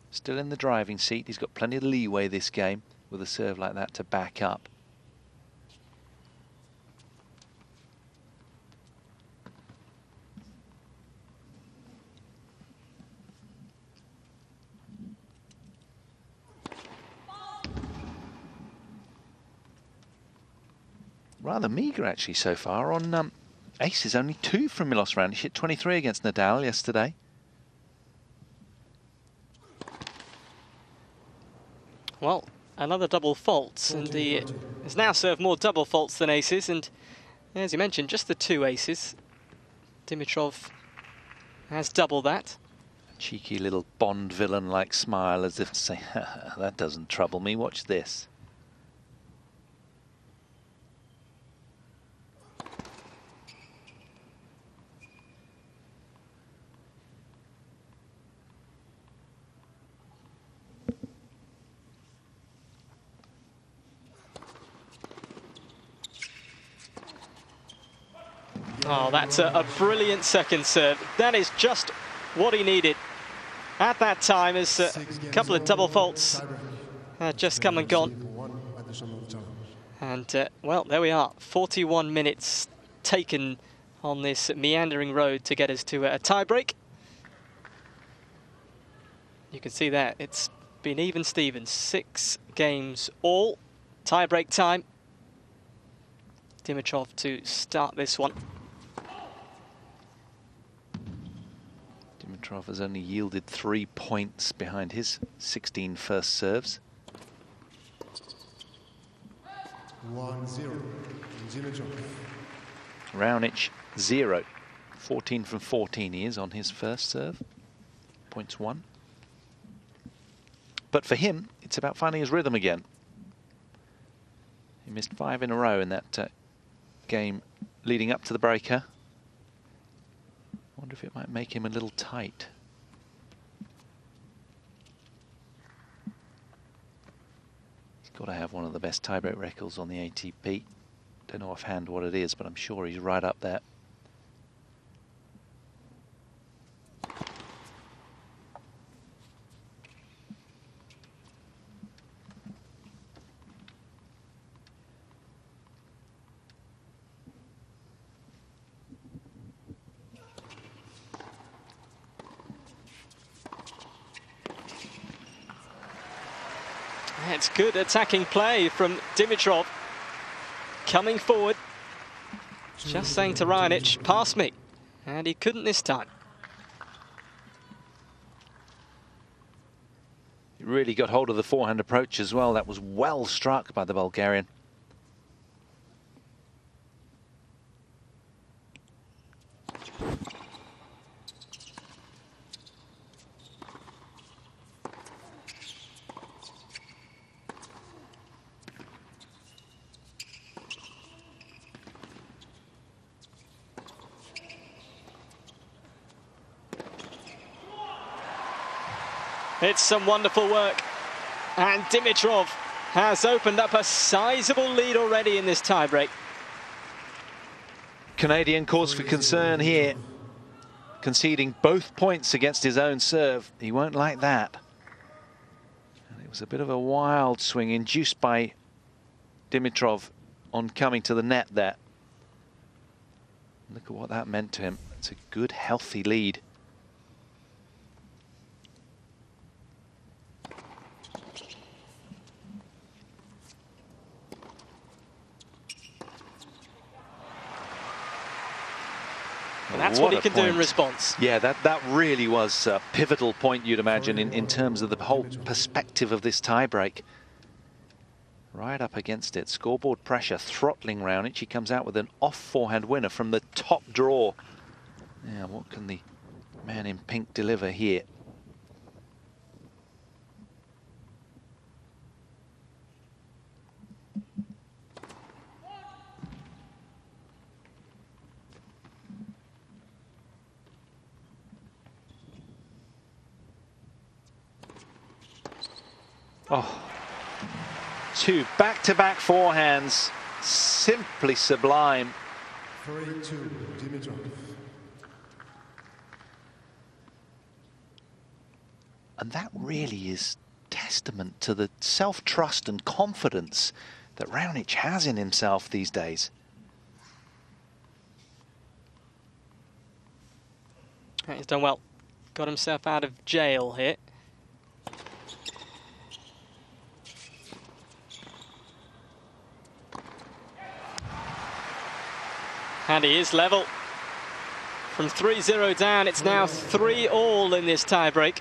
Speaker 2: Still in the driving seat. He's got plenty of leeway this game with a serve like that to back up. Rather meagre actually so far on aces. Only 2 from Milos Raonic. Hit 23 against Nadal yesterday.
Speaker 1: Well, another double fault, and he has now served more double faults than aces, and as you mentioned, just the 2 aces. Dimitrov has double that.
Speaker 2: A cheeky little Bond villain-like smile, as if to say, that doesn't trouble me, watch this.
Speaker 1: Oh, that's a brilliant second serve. That is just what he needed at that time, as a couple of double faults had just come and gone. And, well, there we are. 41 minutes taken on this meandering road to get us to a tie-break. You can see that it's been even Stevens. 6 games all. Tie-break time. Dimitrov to start this one.
Speaker 2: Dimitrov has only yielded 3 points behind his 16 first serves.
Speaker 3: 1-0. Dimitrov.
Speaker 2: Raonic 0. 14 from 14 he is on his first serve. Points 1. But for him, it's about finding his rhythm again. He missed 5 in a row in that game leading up to the breaker. Wonder if it might make him a little tight. He's got to have one of the best tiebreak records on the ATP. Don't know offhand what it is, but I'm sure he's right up there.
Speaker 1: It's good attacking play from Dimitrov. Coming forward. Just saying to Raonic, pass me. And he couldn't this time.
Speaker 2: He really got hold of the forehand approach as well. That was well struck by the Bulgarian.
Speaker 1: It's some wonderful work. And Dimitrov has opened up a sizable lead already in this tiebreak.
Speaker 2: Canadian cause for concern here. Conceding both points against his own serve. He won't like that. And it was a bit of a wild swing induced by Dimitrov on coming to the net there. Look at what that meant to him. It's a good, healthy lead.
Speaker 1: And that's what he can do in response.
Speaker 2: Yeah, that really was a pivotal point, you'd imagine, in terms of the whole perspective of this tiebreak. Right up against it. Scoreboard pressure throttling Raonic. He comes out with an off-forehand winner from the top draw. Yeah, what can the man in pink deliver here? Oh, two back-to-back forehands, simply sublime.
Speaker 3: 3-2, Dimitrov.
Speaker 2: And that really is testament to the self-trust and confidence that Raonic has in himself these days.
Speaker 1: He's done well. Got himself out of jail here. And he is level. From 3-0 down, it's now 3-all in this tiebreak.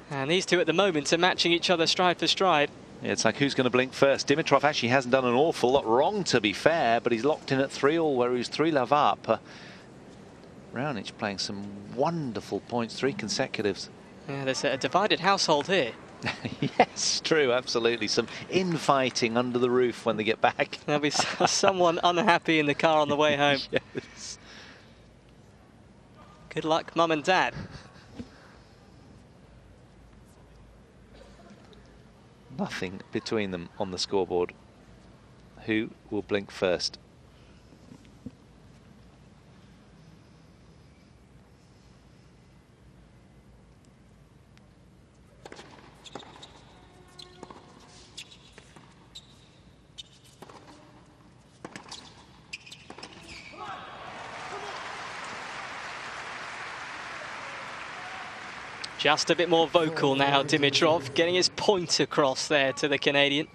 Speaker 1: And these two at the moment are matching each other stride for stride.
Speaker 2: Yeah, it's like who's going to blink first. Dimitrov actually hasn't done an awful lot wrong, to be fair, but he's locked in at 3-all where he was 3-love up. Raonic playing some wonderful points, 3 consecutives.
Speaker 1: Yeah, there's a divided household here.
Speaker 2: Yes, true, absolutely. Some infighting under the roof when they get back.
Speaker 1: There'll be someone unhappy in the car on the way home.
Speaker 2: Yes.
Speaker 1: Good luck, Mum and Dad.
Speaker 2: Nothing between them on the scoreboard. Who will blink first?
Speaker 1: Just a bit more vocal now, Dimitrov, getting his point across there to the Canadian.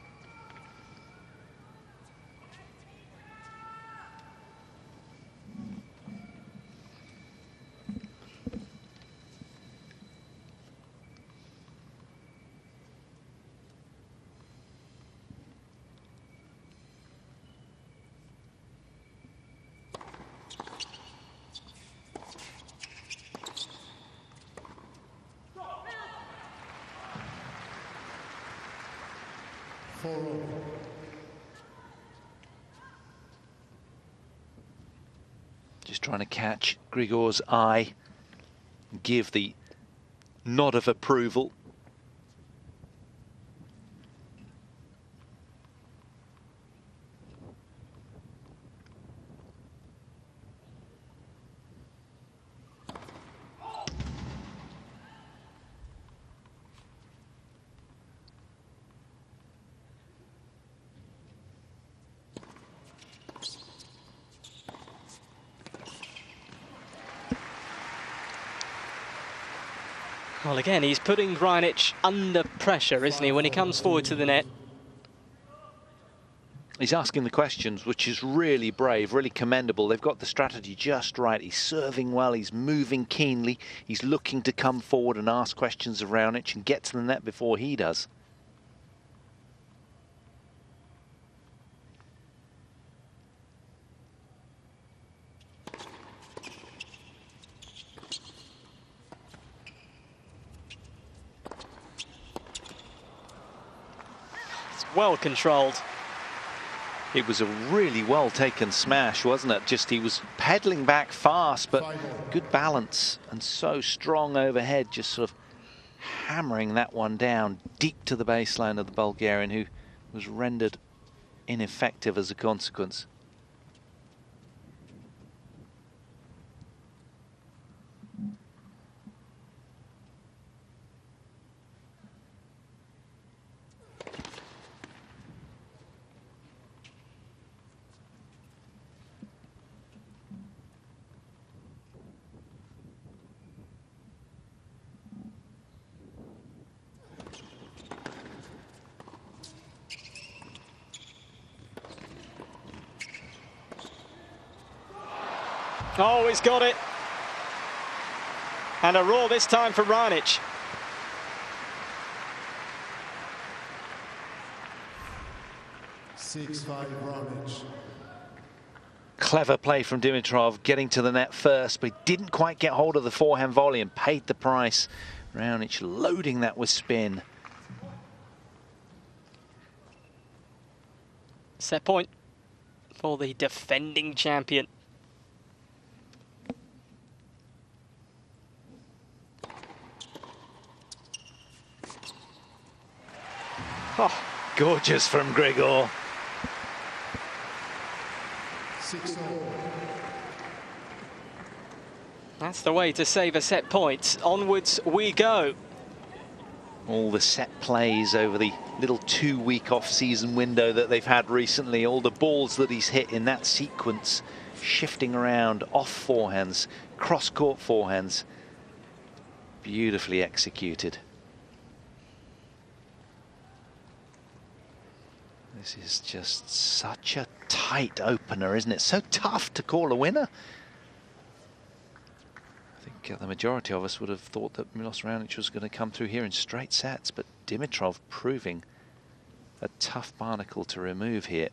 Speaker 2: Just trying to catch Grigor's eye, give the nod of approval.
Speaker 1: Well, again, he's putting Raonic under pressure, isn't he, when he comes forward to the net?
Speaker 2: He's asking the questions, which is really brave, really commendable. They've got the strategy just right. He's serving well, he's moving keenly. He's looking to come forward and ask questions of Raonic and get to the net before he does.
Speaker 1: Well controlled.
Speaker 2: It was a really well taken smash, wasn't it? Just he was pedaling back fast, but good balance and so strong overhead, just sort of hammering that one down deep to the baseline of the Bulgarian, who was rendered ineffective as a consequence.
Speaker 1: Oh, he's got it. And a roll this time for Raonic.
Speaker 3: Raonic.
Speaker 2: Clever play from Dimitrov, getting to the net first, but he didn't quite get hold of the forehand volley and paid the price. Raonic loading that with spin.
Speaker 1: Set point for the defending champion.
Speaker 2: Oh, gorgeous from Grigor.
Speaker 3: 6-0.
Speaker 1: That's the way to save a set point. Onwards we go.
Speaker 2: All the set plays over the little 2-week off-season window that they've had recently, all the balls that he's hit in that sequence, shifting around, off forehands, cross-court forehands, beautifully executed. This is just such a tight opener, isn't it? So tough to call a winner. I think the majority of us would have thought that Milos Raonic was going to come through here in straight sets, but Dimitrov proving a tough barnacle to remove here.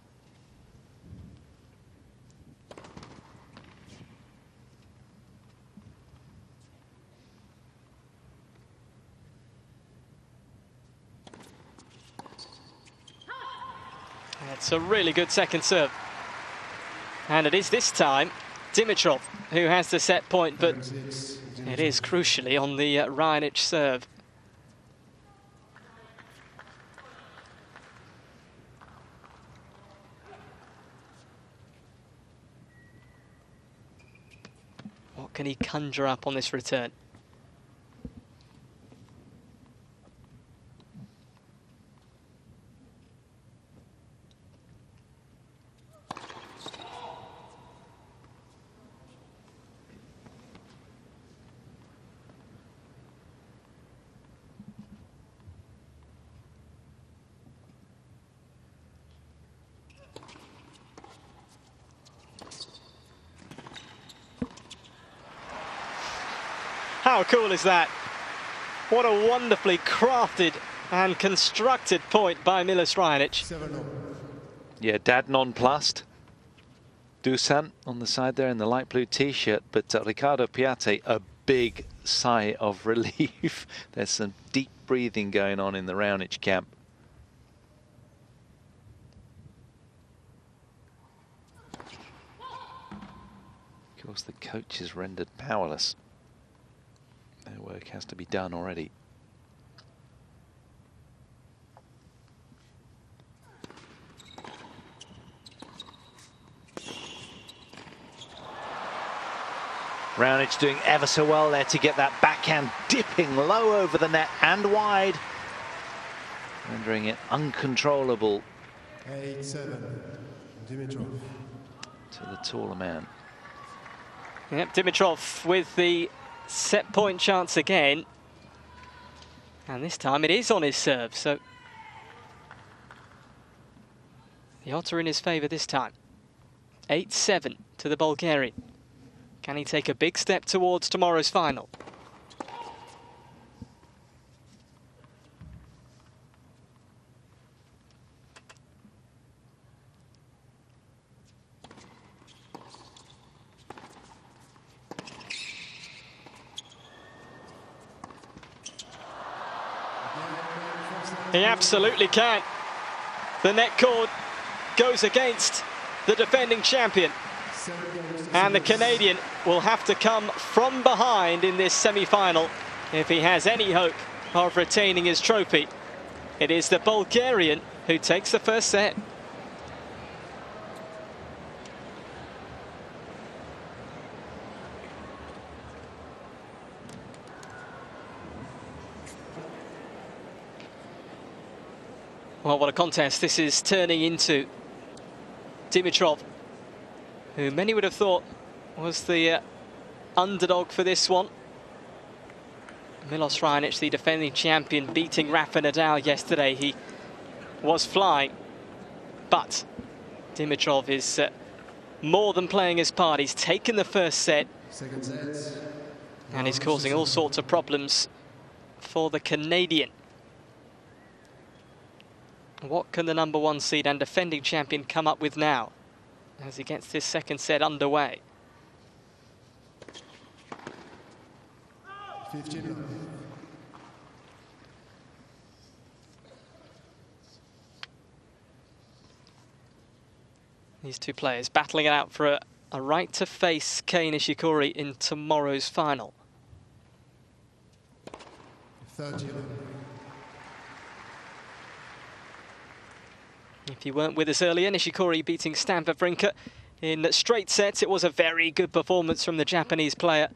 Speaker 1: It's a really good second serve. And it is this time Dimitrov who has the set point, but it is crucially on the Raonic serve. What can he conjure up on this return? How cool is that? What a wonderfully crafted and constructed point by Milos Raonic.
Speaker 2: Yeah, dad nonplussed. Dusan on the side there in the light blue t-shirt, but Ricardo Piatti, a big sigh of relief. There's some deep breathing going on in the Raonic camp. Of course, the coach is rendered powerless. Their work has to be done already. Raonic doing ever so well there to get that backhand dipping low over the net and wide, rendering it uncontrollable
Speaker 3: 8-7. Dimitrov.
Speaker 2: To the taller man.
Speaker 1: Yep, Dimitrov with the set point chance again. And this time it is on his serve, so the odds are in his favour this time. 8-7 to the Bulgarian. Can he take a big step towards tomorrow's final? He absolutely can. The net cord goes against the defending champion. And the Canadian will have to come from behind in this semi-final if he has any hope of retaining his trophy. It is the Bulgarian who takes the first set. Well, what a contest this is turning into. Dimitrov, who many would have thought was the underdog for this one. Milos Raonic, the defending champion, beating Rafa Nadal yesterday. He was flying, but Dimitrov is more than playing his part. He's taken the first set, and he's causing all sorts of problems for the Canadian. What can the _1 seed and defending champion come up with now as he gets this second set underway?
Speaker 3: 15.
Speaker 1: These two players battling it out for a right to face Kei Nishikori in tomorrow's final.
Speaker 3: 30.
Speaker 1: If you weren't with us earlier, Nishikori beating Stan Wawrinka in straight sets. It was a very good performance from the Japanese player.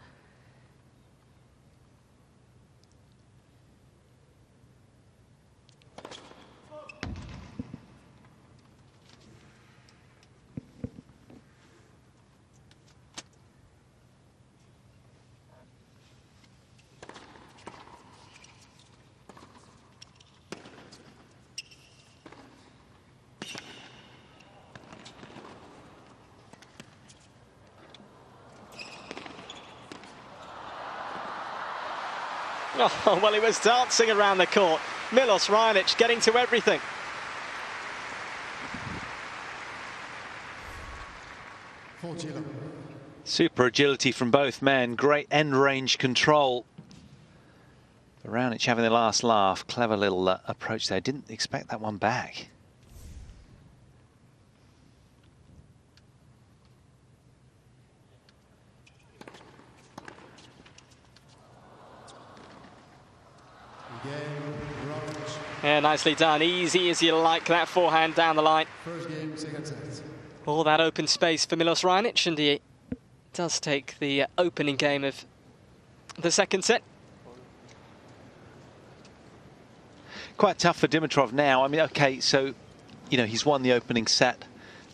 Speaker 1: Oh, well, he was dancing around the court. Milos Raonic getting to everything.
Speaker 2: Super agility from both men. Great end range control. Raonic having the last laugh. Clever little approach there. Didn't expect that one back.
Speaker 1: Yeah, nicely done. Easy as you like, that forehand down the line.
Speaker 3: First game, second set.
Speaker 1: All that open space for Milos Raonic, and he does take the opening game of the second set.
Speaker 2: Quite tough for Dimitrov now. I mean, okay, so, you know, he's won the opening set,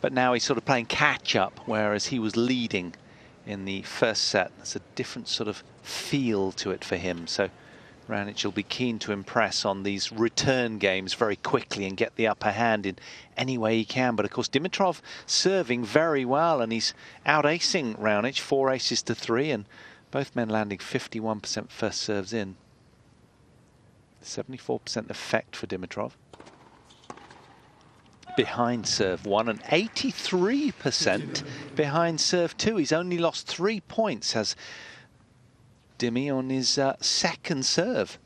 Speaker 2: but now he's sort of playing catch-up, whereas he was leading in the first set. That's a different sort of feel to it for him. So Raonic will be keen to impress on these return games very quickly and get the upper hand in any way he can. But of course, Dimitrov serving very well, and he's out-acing Raonic, 4 aces to 3, and both men landing 51% first serves in. 74% effect for Dimitrov. Behind serve 1 and 83% behind serve 2. He's only lost 3 points, has Dimi on his second serve,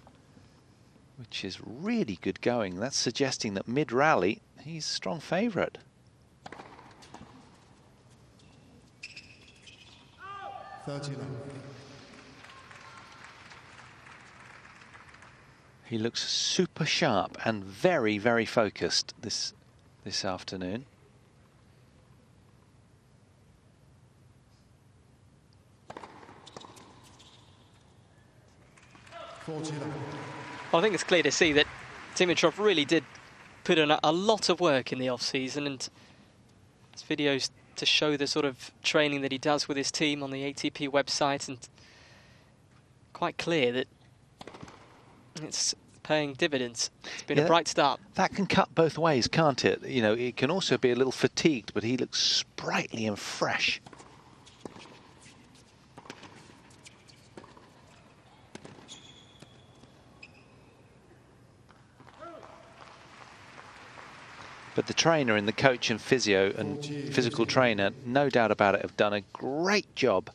Speaker 2: which is really good going. That's suggesting that mid-rally, he's a strong favourite. He looks super sharp and very, very focused this afternoon.
Speaker 1: Well, I think it's clear to see that Dimitrov really did put in a lot of work in the off-season, and there's videos to show the sort of training that he does with his team on the ATP website, and quite clear that it's paying dividends. It's been a bright start.
Speaker 2: That can cut both ways, can't it? You know, it can also be a little fatigued, but he looks sprightly and fresh. But the trainer and the coach and physio and physical trainer, no doubt about it, have done a great job.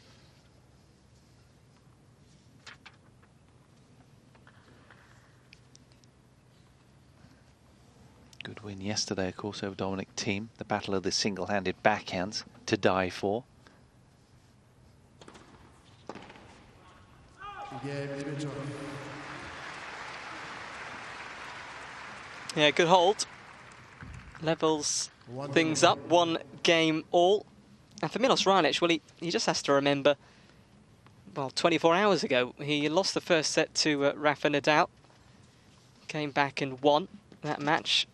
Speaker 2: Good win yesterday, of course, over Dominic Thiem. The battle of the single-handed backhands to die for.
Speaker 1: Yeah, good hold. Levels things up, 1 game all. And for Milos Raonic, well, he just has to remember, well, 24 hours ago, he lost the first set to Rafa Nadal. Came back and won that match,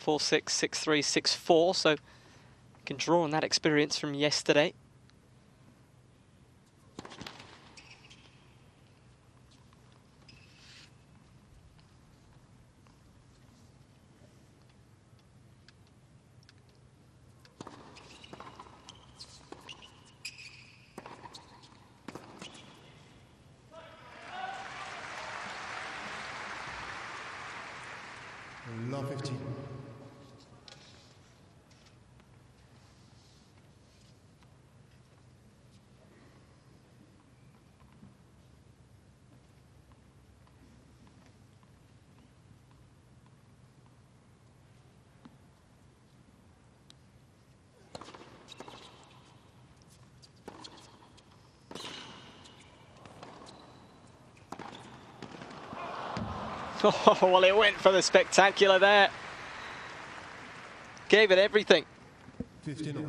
Speaker 1: 4-6, 6-3, 6-4. So can draw on that experience from yesterday.
Speaker 3: Love 15.
Speaker 1: Oh, well, it went for the spectacular there. Gave it everything.
Speaker 3: 15.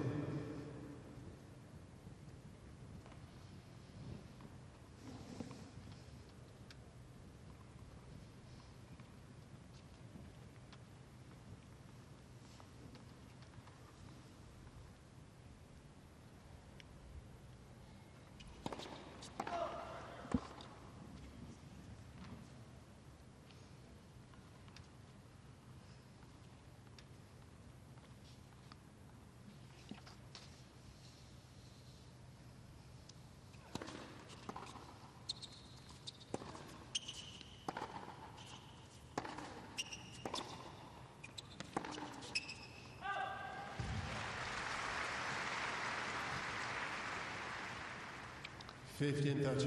Speaker 3: Touch.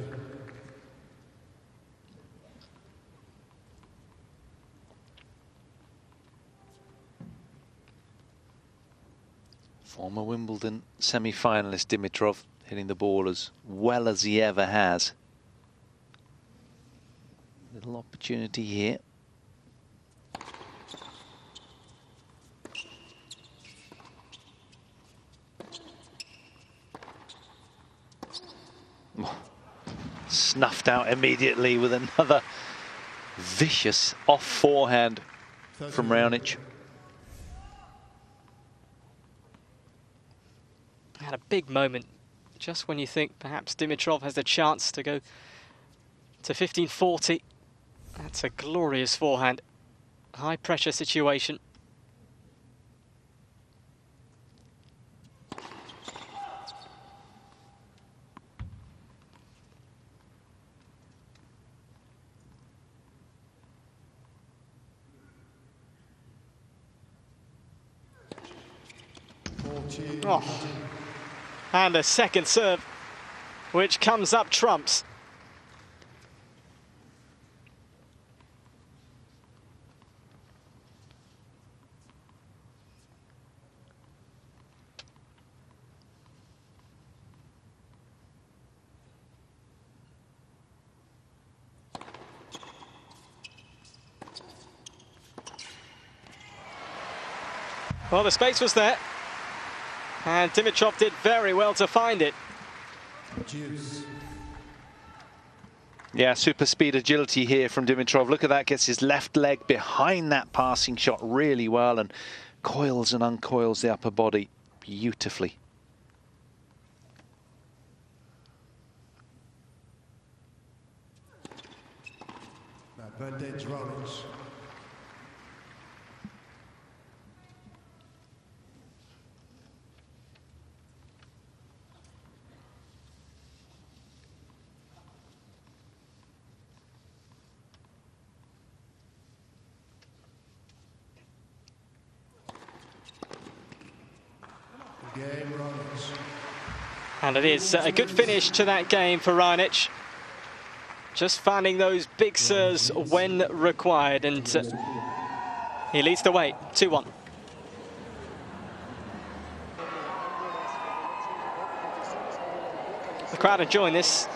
Speaker 2: Former Wimbledon semi-finalist Dimitrov hitting the ball as well as he ever has. Little opportunity here. Snuffed out immediately with another vicious off forehand from Raonic.
Speaker 1: Had a big moment just when you think perhaps Dimitrov has the chance to go to 15-40. That's a glorious forehand. High pressure situation. Oh. And a second serve, which comes up trumps. Well, the space was there. And Dimitrov did very well to find it.
Speaker 2: Yeah, super speed agility here from Dimitrov. Look at that, gets his left leg behind that passing shot really well and coils and uncoils the upper body beautifully.
Speaker 3: Advantage Raonic.
Speaker 1: And it is a good finish to that game for Raonic. Just finding those big serves when required, and he leads the way, 2-1. The crowd enjoying this,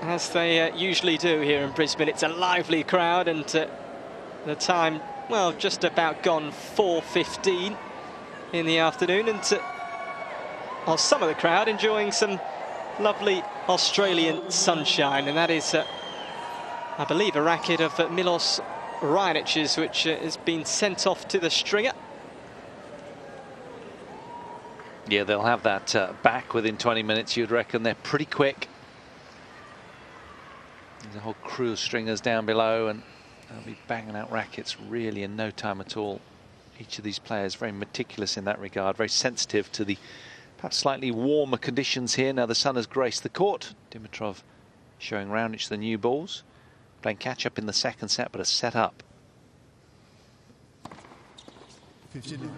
Speaker 1: as they usually do here in Brisbane. It's a lively crowd, and the time well, just about gone 4:15 in the afternoon, and some of the crowd enjoying some lovely Australian sunshine, and that is, I believe, a racket of Milos Raonic's, which has been sent off to the stringer.
Speaker 2: Yeah, they'll have that back within 20 minutes, you'd reckon. They're pretty quick. There's a whole crew of stringers down below, and they'll be banging out rackets really in no time at all. Each of these players very meticulous in that regard, very sensitive to the perhaps slightly warmer conditions here. Now the sun has graced the court. Dimitrov showing Raonic the new balls. Playing catch-up in the second set, but a set up.
Speaker 3: 15.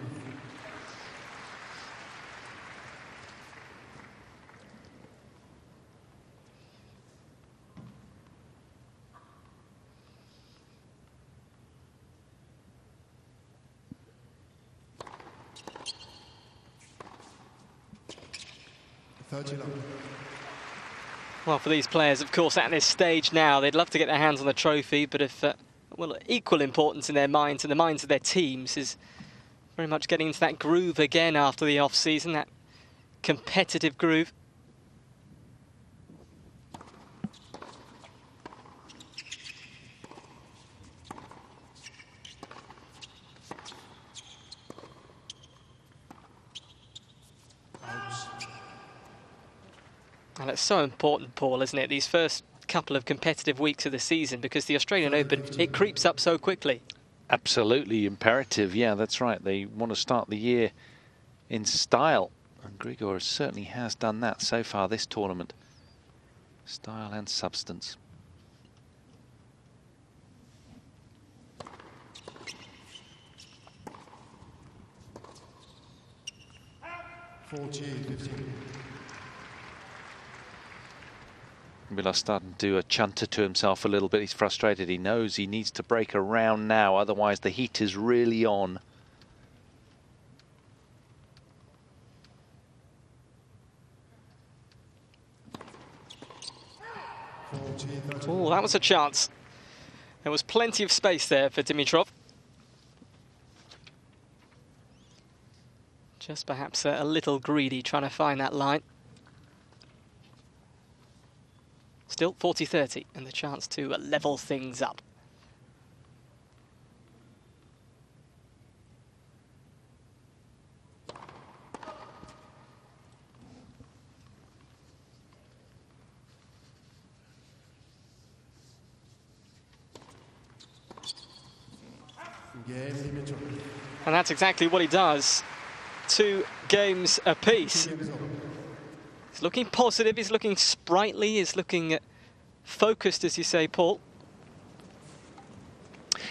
Speaker 1: Well, for these players, of course, at this stage now, they'd love to get their hands on the trophy, but if, well, equal importance in their minds and the minds of their teams is very much getting into that groove again after the off-season, that competitive groove. And it's so important, Paul, isn't it? These first couple of competitive weeks of the season, because the Australian Open, it creeps up so quickly.
Speaker 2: Absolutely imperative. Yeah, that's right. They want to start the year in style. And Grigor certainly has done that so far this tournament. Style and substance. Milos starting to do a chunter to himself a little bit. He's frustrated. He knows he needs to break a round now, otherwise the heat is really on.
Speaker 1: Oh, that was a chance. There was plenty of space there for Dimitrov. Just perhaps a little greedy trying to find that line. Still 40-30 and the chance to level things up. And that's exactly what he does. 2 games apiece. He's looking positive, he's looking sprightly, he's looking focused, as you say, Paul.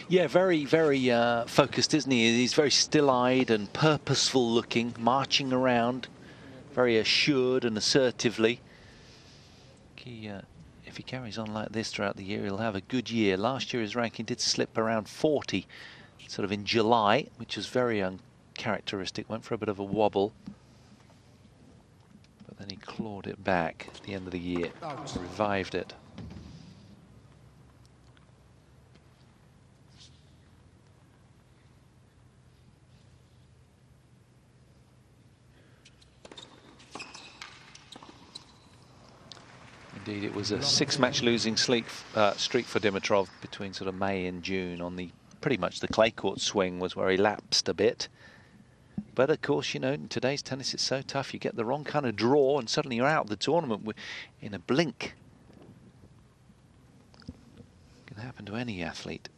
Speaker 2: Yeah, very, very focused, isn't he? He's very still-eyed and purposeful looking, marching around, very assured and assertively. If he carries on like this throughout the year, he'll have a good year. Last year his ranking did slip around 40, sort of in July, which was very uncharacteristic, went for a bit of a wobble. But then he clawed it back at the end of the year, revived it. Indeed, it was a 6-match losing streak for Dimitrov between sort of May and June. On the pretty much the clay court swing was where he lapsed a bit. But of course, you know, in today's tennis it's so tough. You get the wrong kind of draw and suddenly you're out of the tournament in a blink. It can happen to any athlete.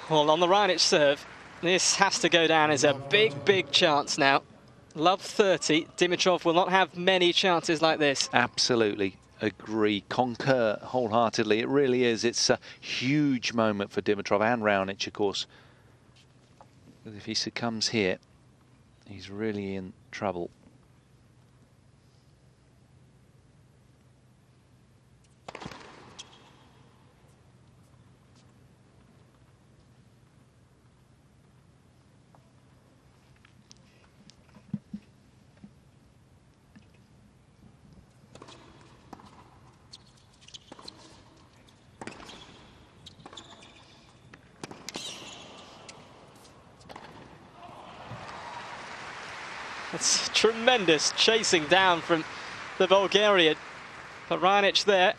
Speaker 1: Well, on the Raonic serve, this has to go down as a big, big chance now. Love 30. Dimitrov will not have many chances like this.
Speaker 2: Absolutely agree. Concur wholeheartedly. It really is. It's a huge moment for Dimitrov and Raonic, of course. But if he succumbs here, he's really in trouble.
Speaker 1: That's tremendous chasing down from the Bulgarian. But Raonic there.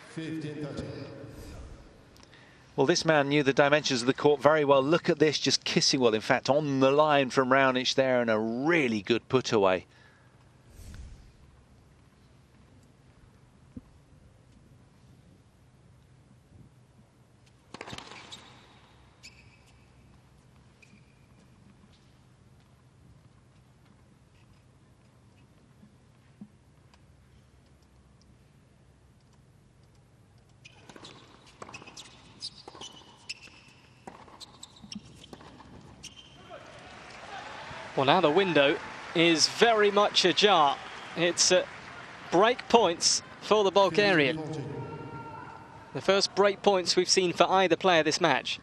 Speaker 2: Well, this man knew the dimensions of the court very well. Look at this, just kissing, well, in fact, on the line from Raonic there, and a really good put away.
Speaker 1: Well, now the window is very much ajar. It's break points for the Bulgarian. The first break points we've seen for either player this match.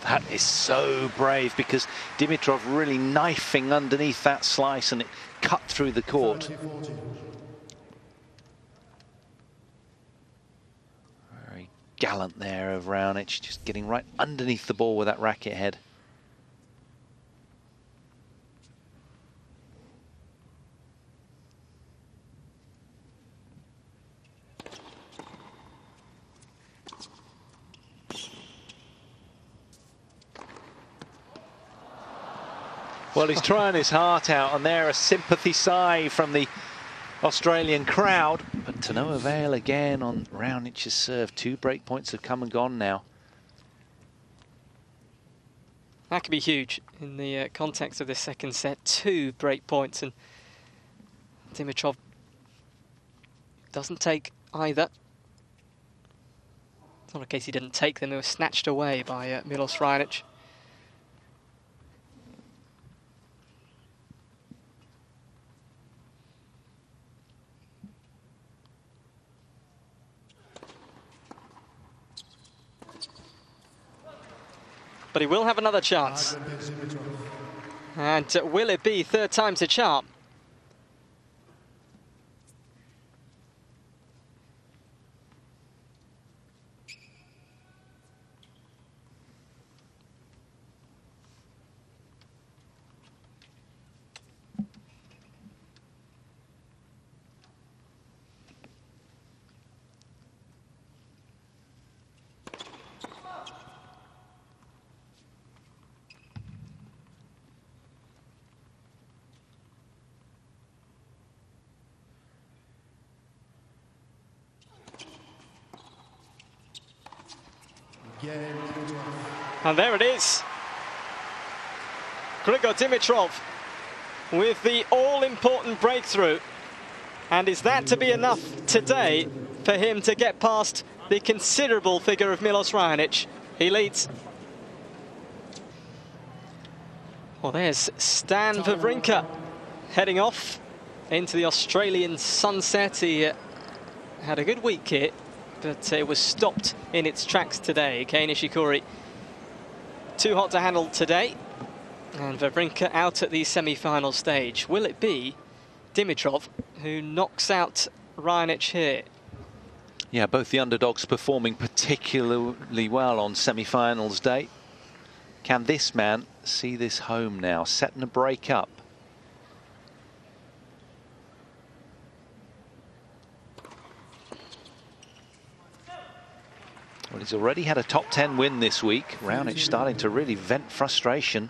Speaker 2: That is so brave, because Dimitrov really knifing underneath that slice, and it cut through the court. Very gallant there of Raonic, just getting right underneath the ball with that racket head. Well, he's trying his heart out, and there a sympathy sigh from the Australian crowd, but to no avail again on Raonic's serve. 2 break points have come and gone now.
Speaker 1: That could be huge in the context of this second set. 2 break points, and Dimitrov doesn't take either. It's not a case he didn't take them, they were snatched away by Milos Raonic. But he will have another chance. And will it be 3rd time's a charm? And there it is. Grigor Dimitrov with the all-important breakthrough. And is that to be enough today for him to get past the considerable figure of Milos Raonic? He leads. Well, there's Stan Wawrinka heading off into the Australian sunset. He had a good week here, but it was stopped in its tracks today. Kei Nishikori too hot to handle today, and Wawrinka out at the semi-final stage. Will it be Dimitrov who knocks out Raonic here?
Speaker 2: Yeah, both the underdogs performing particularly well on semi-finals day. Can this man see this home now, setting a break up? Well, he's already had a top 10 win this week. Raonic starting to really vent frustration.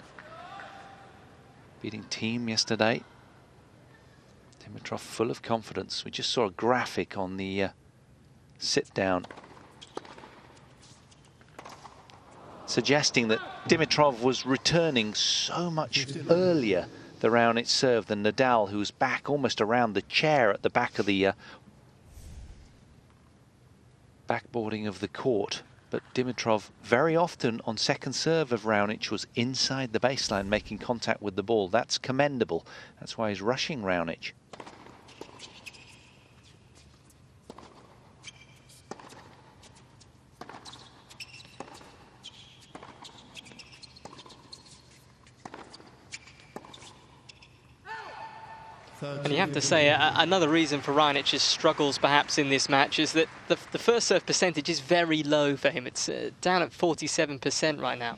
Speaker 2: Beating Thiem yesterday. Dimitrov full of confidence. We just saw a graphic on the sit down suggesting that Dimitrov was returning so much earlier the Raonic serve than Nadal, who was back almost around the chair at the back of the backboarding of the court. But Dimitrov very often on second serve of Raonic was inside the baseline making contact with the ball. That's commendable. That's why he's rushing Raonic.
Speaker 1: And you have to say another reason for Raonic's struggles perhaps in this match is that the first serve percentage is very low for him. It's down at 47% right now.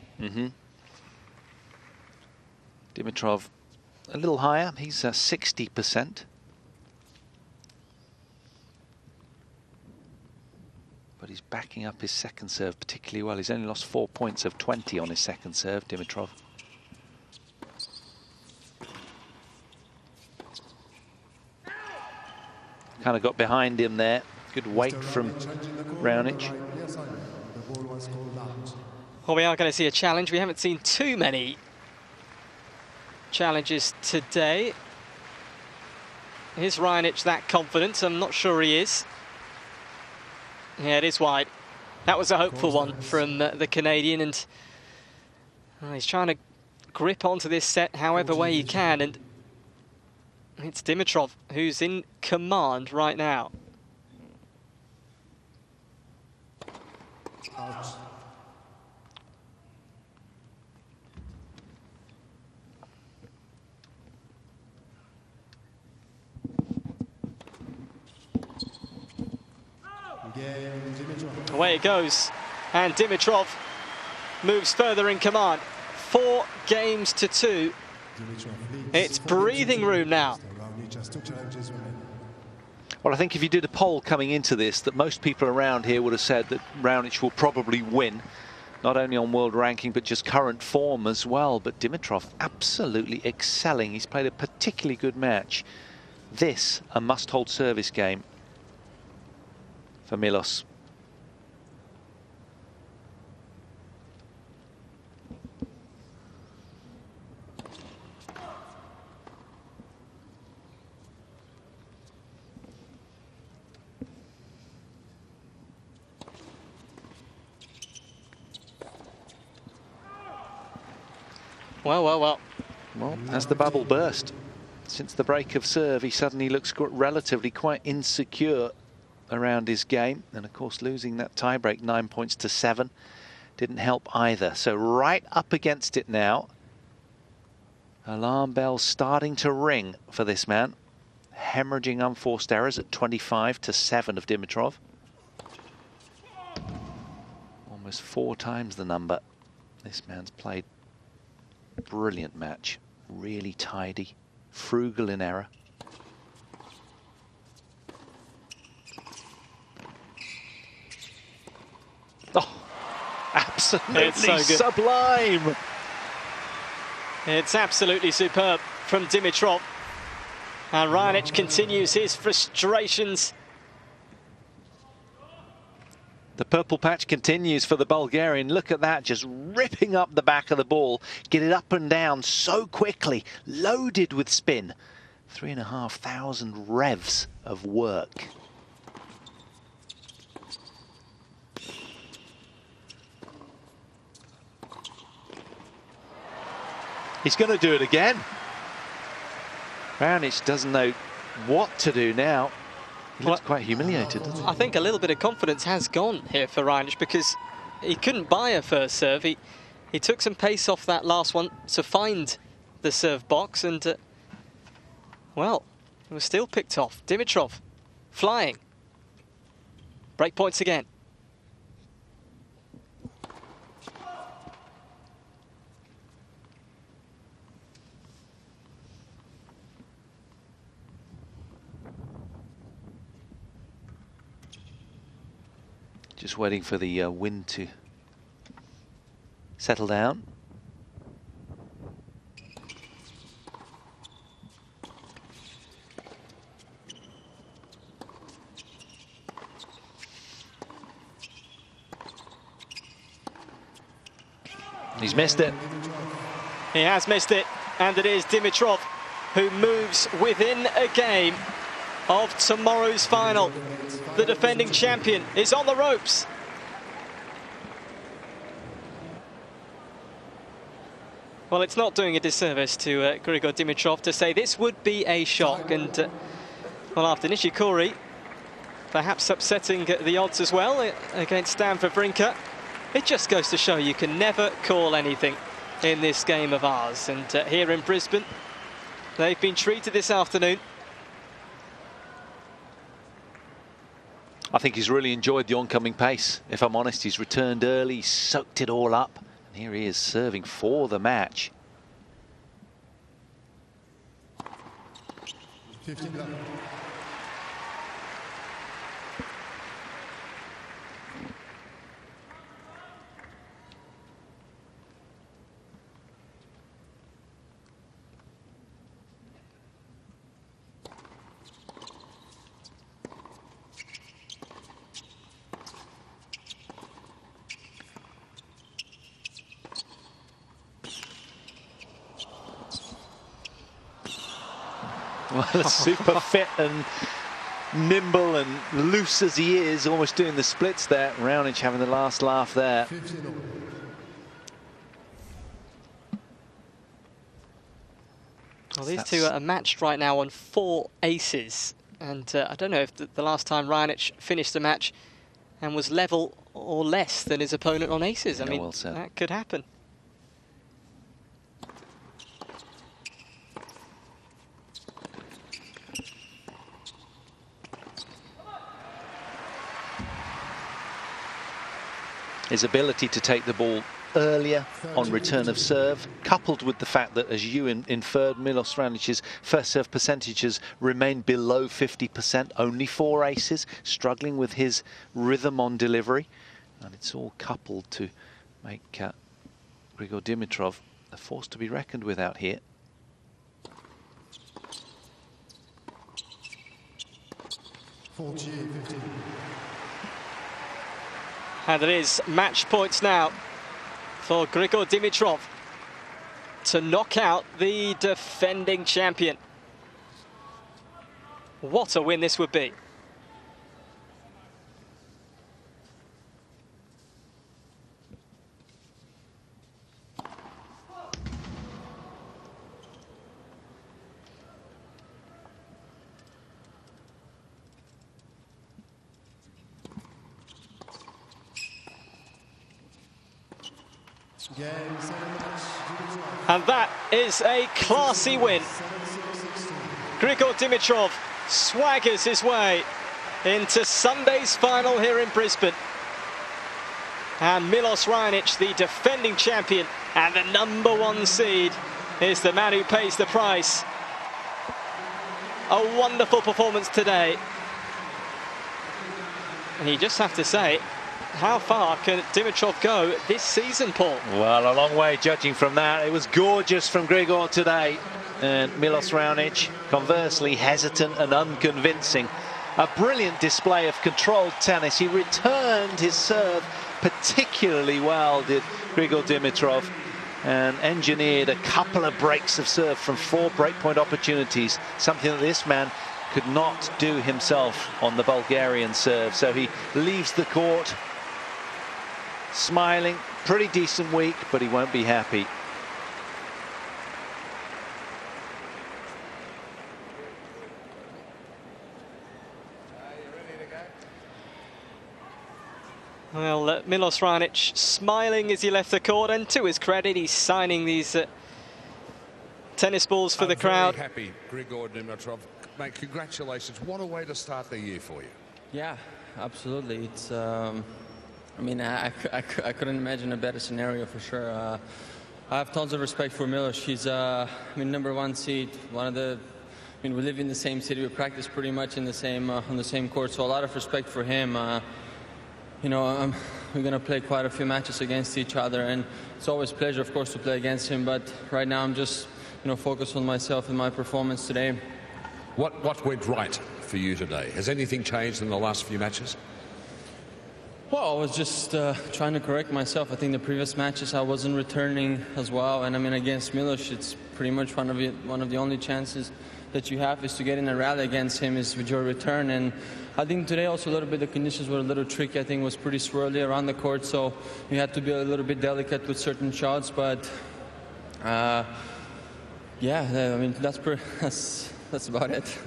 Speaker 2: Dimitrov a little higher. He's 60%. But he's backing up his second serve particularly well. He's only lost 4 points of 20 on his second serve, Dimitrov. Kind of got behind him there. Good weight from Raonic.
Speaker 1: Well, we are going to see a challenge. We haven't seen too many challenges today. Is Raonic that confident? I'm not sure he is. Yeah, it is wide. That was a hopeful one from the Canadian, and he's trying to grip onto this set however way he can, and it's Dimitrov who's in command right now.
Speaker 3: Out.
Speaker 1: Away it goes, and Dimitrov moves further in command. 4 games to 2. It's breathing room now.
Speaker 2: Well, I think if you did a poll coming into this, that most people around here would have said that Raonic will probably win, not only on world ranking, but just current form as well. But Dimitrov absolutely excelling. He's played a particularly good match. This, a must-hold service game for Milos.
Speaker 1: Well,
Speaker 2: as the bubble burst, since the break of serve, he suddenly looks relatively quite insecure around his game. And of course, losing that tiebreak 9 points to 7 didn't help either. So right up against it now. Alarm bells starting to ring for this man. Hemorrhaging unforced errors at 25 to 7 of Dimitrov. Almost 4 times the number this man's played. Brilliant match, really tidy, frugal in error. Oh, absolutely
Speaker 1: so good.
Speaker 2: Sublime.
Speaker 1: It's absolutely superb from Dimitrov. And Raonic continues his frustrations.
Speaker 2: The purple patch continues for the Bulgarian. Look at that, just ripping up the back of the ball. Get it up and down so quickly, loaded with spin. 3,500 revs of work. He's going to do it again. Raonic doesn't know what to do now. He looks quite humiliated, doesn't he?
Speaker 1: I think a little bit of confidence has gone here for Raonic because he couldn't buy a first serve. He took some pace off that last one to find the serve box, and well, it was still picked off. Dimitrov flying. Break points again.
Speaker 2: Just waiting for the wind to settle down. He's missed it.
Speaker 1: He has missed it, and it is Dimitrov who moves within a game of tomorrow's final. The defending champion is on the ropes. Well, it's not doing a disservice to Grigor Dimitrov to say this would be a shock. And, well, after Nishikori, perhaps upsetting the odds as well against Stefo 𝕝𝖆𝖃𝖆, it just goes to show you can never call anything in this game of ours. And here in Brisbane, they've been treated this afternoon.
Speaker 2: I think he's really enjoyed the oncoming pace. If I'm honest, he's returned early, soaked it all up. And here he is serving for the match.
Speaker 3: 15 love.
Speaker 2: Well, super fit and nimble and loose as he is, almost doing the splits there. Raonic having the last laugh there.
Speaker 1: Well, these two are matched right now on 4 aces. And I don't know if the last time Raonic finished the match and was level or less than his opponent on aces. I mean,
Speaker 2: well said.
Speaker 1: That could happen.
Speaker 2: His ability to take the ball earlier on return of serve, coupled with the fact that, as you inferred, Milos Raonic's first serve percentages remain below 50%, only 4 aces, struggling with his rhythm on delivery. And it's all coupled to make Grigor Dimitrov a force to be reckoned with out here.
Speaker 1: And it is match points now for Grigor Dimitrov to knock out the defending champion. What a win this would be. And that is a classy win. Grigor Dimitrov swaggers his way into Sunday's final here in Brisbane. And Milos Raonic, the defending champion and the #1 seed, is the man who pays the price. A wonderful performance today. And you just have to say, how far can Dimitrov go this season, Paul?
Speaker 2: Well, a long way judging from that. It was gorgeous from Grigor today. And Milos Raonic, conversely, hesitant and unconvincing. A brilliant display of controlled tennis. He returned his serve particularly well, did Grigor Dimitrov, and engineered a couple of breaks of serve from 4 breakpoint opportunities, something that this man could not do himself on the Bulgarian serve. So he leaves the court smiling, pretty decent week, but he won't be happy.
Speaker 1: Well, Milos Raonic smiling as he left the court, and to his credit, he's signing these tennis balls for the crowd.
Speaker 4: Very happy, Grigor Dimitrov. Mate, congratulations. What a way to start the year for you.
Speaker 5: Yeah, absolutely. It's I mean, I couldn't imagine a better scenario for sure. I have tons of respect for Milos. She's, I mean, #1 seed, one of the. I mean, we live in the same city. We practice pretty much in the same on the same court. So a lot of respect for him. You know, we're gonna play quite a few matches against each other, and it's always a pleasure, of course, to play against him. But right now, I'm just, you know, focused on myself and my performance today.
Speaker 4: What went right for you today? Has anything changed in the last few matches?
Speaker 5: Well, I was just trying to correct myself. I think the previous matches I wasn't returning as well, and I mean, against Milos, it's pretty much one of the only chances that you have is to get in a rally against him is with your return. And I think today also a little bit the conditions were a little tricky. I think it was pretty swirly around the court, so you had to be a little bit delicate with certain shots. But Yeah, I mean, that's about it.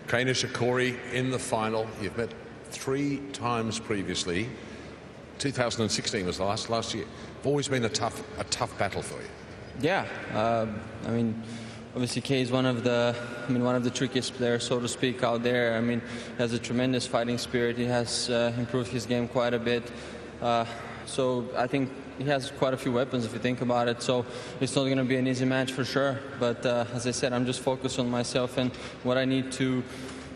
Speaker 4: Kei Nishikori in the final. You've met 3 times previously. 2016 was the last year. Always been a tough battle for you.
Speaker 5: Yeah, I mean, obviously Kei is one of the trickiest players, so to speak, out there. I mean, he has a tremendous fighting spirit. He has improved his game quite a bit. So I think he has quite a few weapons if you think about it. So it's not going to be an easy match for sure. But as I said, I'm just focused on myself and what I need to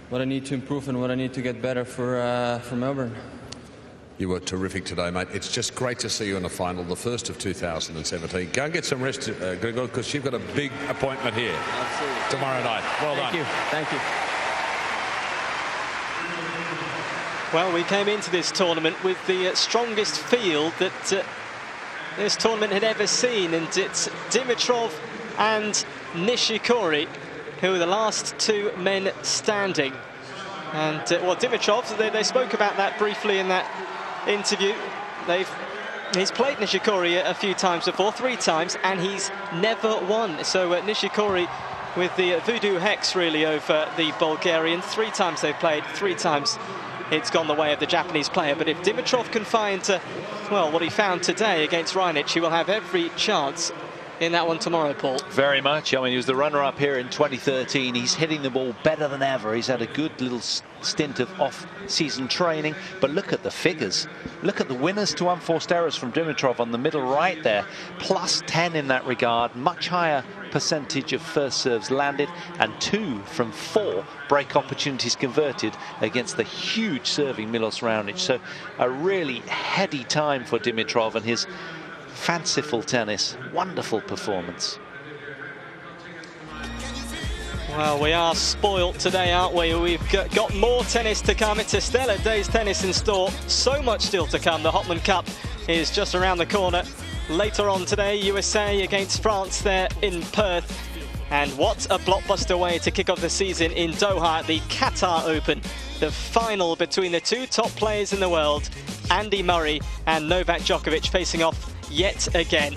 Speaker 5: improve and what I need to get better for Melbourne.
Speaker 4: You were terrific today, mate. It's just great to see you in the final, the first of 2017. Go and get some rest, Grigor, because you've got a big appointment here.
Speaker 5: Absolutely.
Speaker 4: Tomorrow night. Well done.
Speaker 5: Thank you. Thank you.
Speaker 1: Well, we came into this tournament with the strongest field that this tournament had ever seen, and it's Dimitrov and Nishikori who are the last 2 men standing. And well, Dimitrov, they spoke about that briefly in that interview. He's played Nishikori a few times before, 3 times, and he's never won. So Nishikori with the voodoo hex really over the Bulgarian. 3 times they've played, 3 times it's gone the way of the Japanese player. But if Dimitrov can find, well, what he found today against Raonic, he will have every chance in that one tomorrow, Paul.
Speaker 2: Very much. I mean, he was the runner-up here in 2013. He's hitting the ball better than ever. He's had a good little stint of off-season training. But look at the figures. Look at the winners to unforced errors from Dimitrov on the middle right there. +10 in that regard. Much higher percentage of first serves landed, and 2 from 4 break opportunities converted against the huge serving Milos Raonic. So a really heady time for Dimitrov and his fanciful tennis. Wonderful performance.
Speaker 1: Well, we are spoilt today, aren't we? We've got more tennis to come. It's a stellar day's tennis in store. So much still to come. The Hopman Cup is just around the corner. Later on today, USA against France there in Perth. And what a blockbuster way to kick off the season in Doha, the Qatar Open. The final between the 2 top players in the world, Andy Murray and Novak Djokovic, facing off yet again.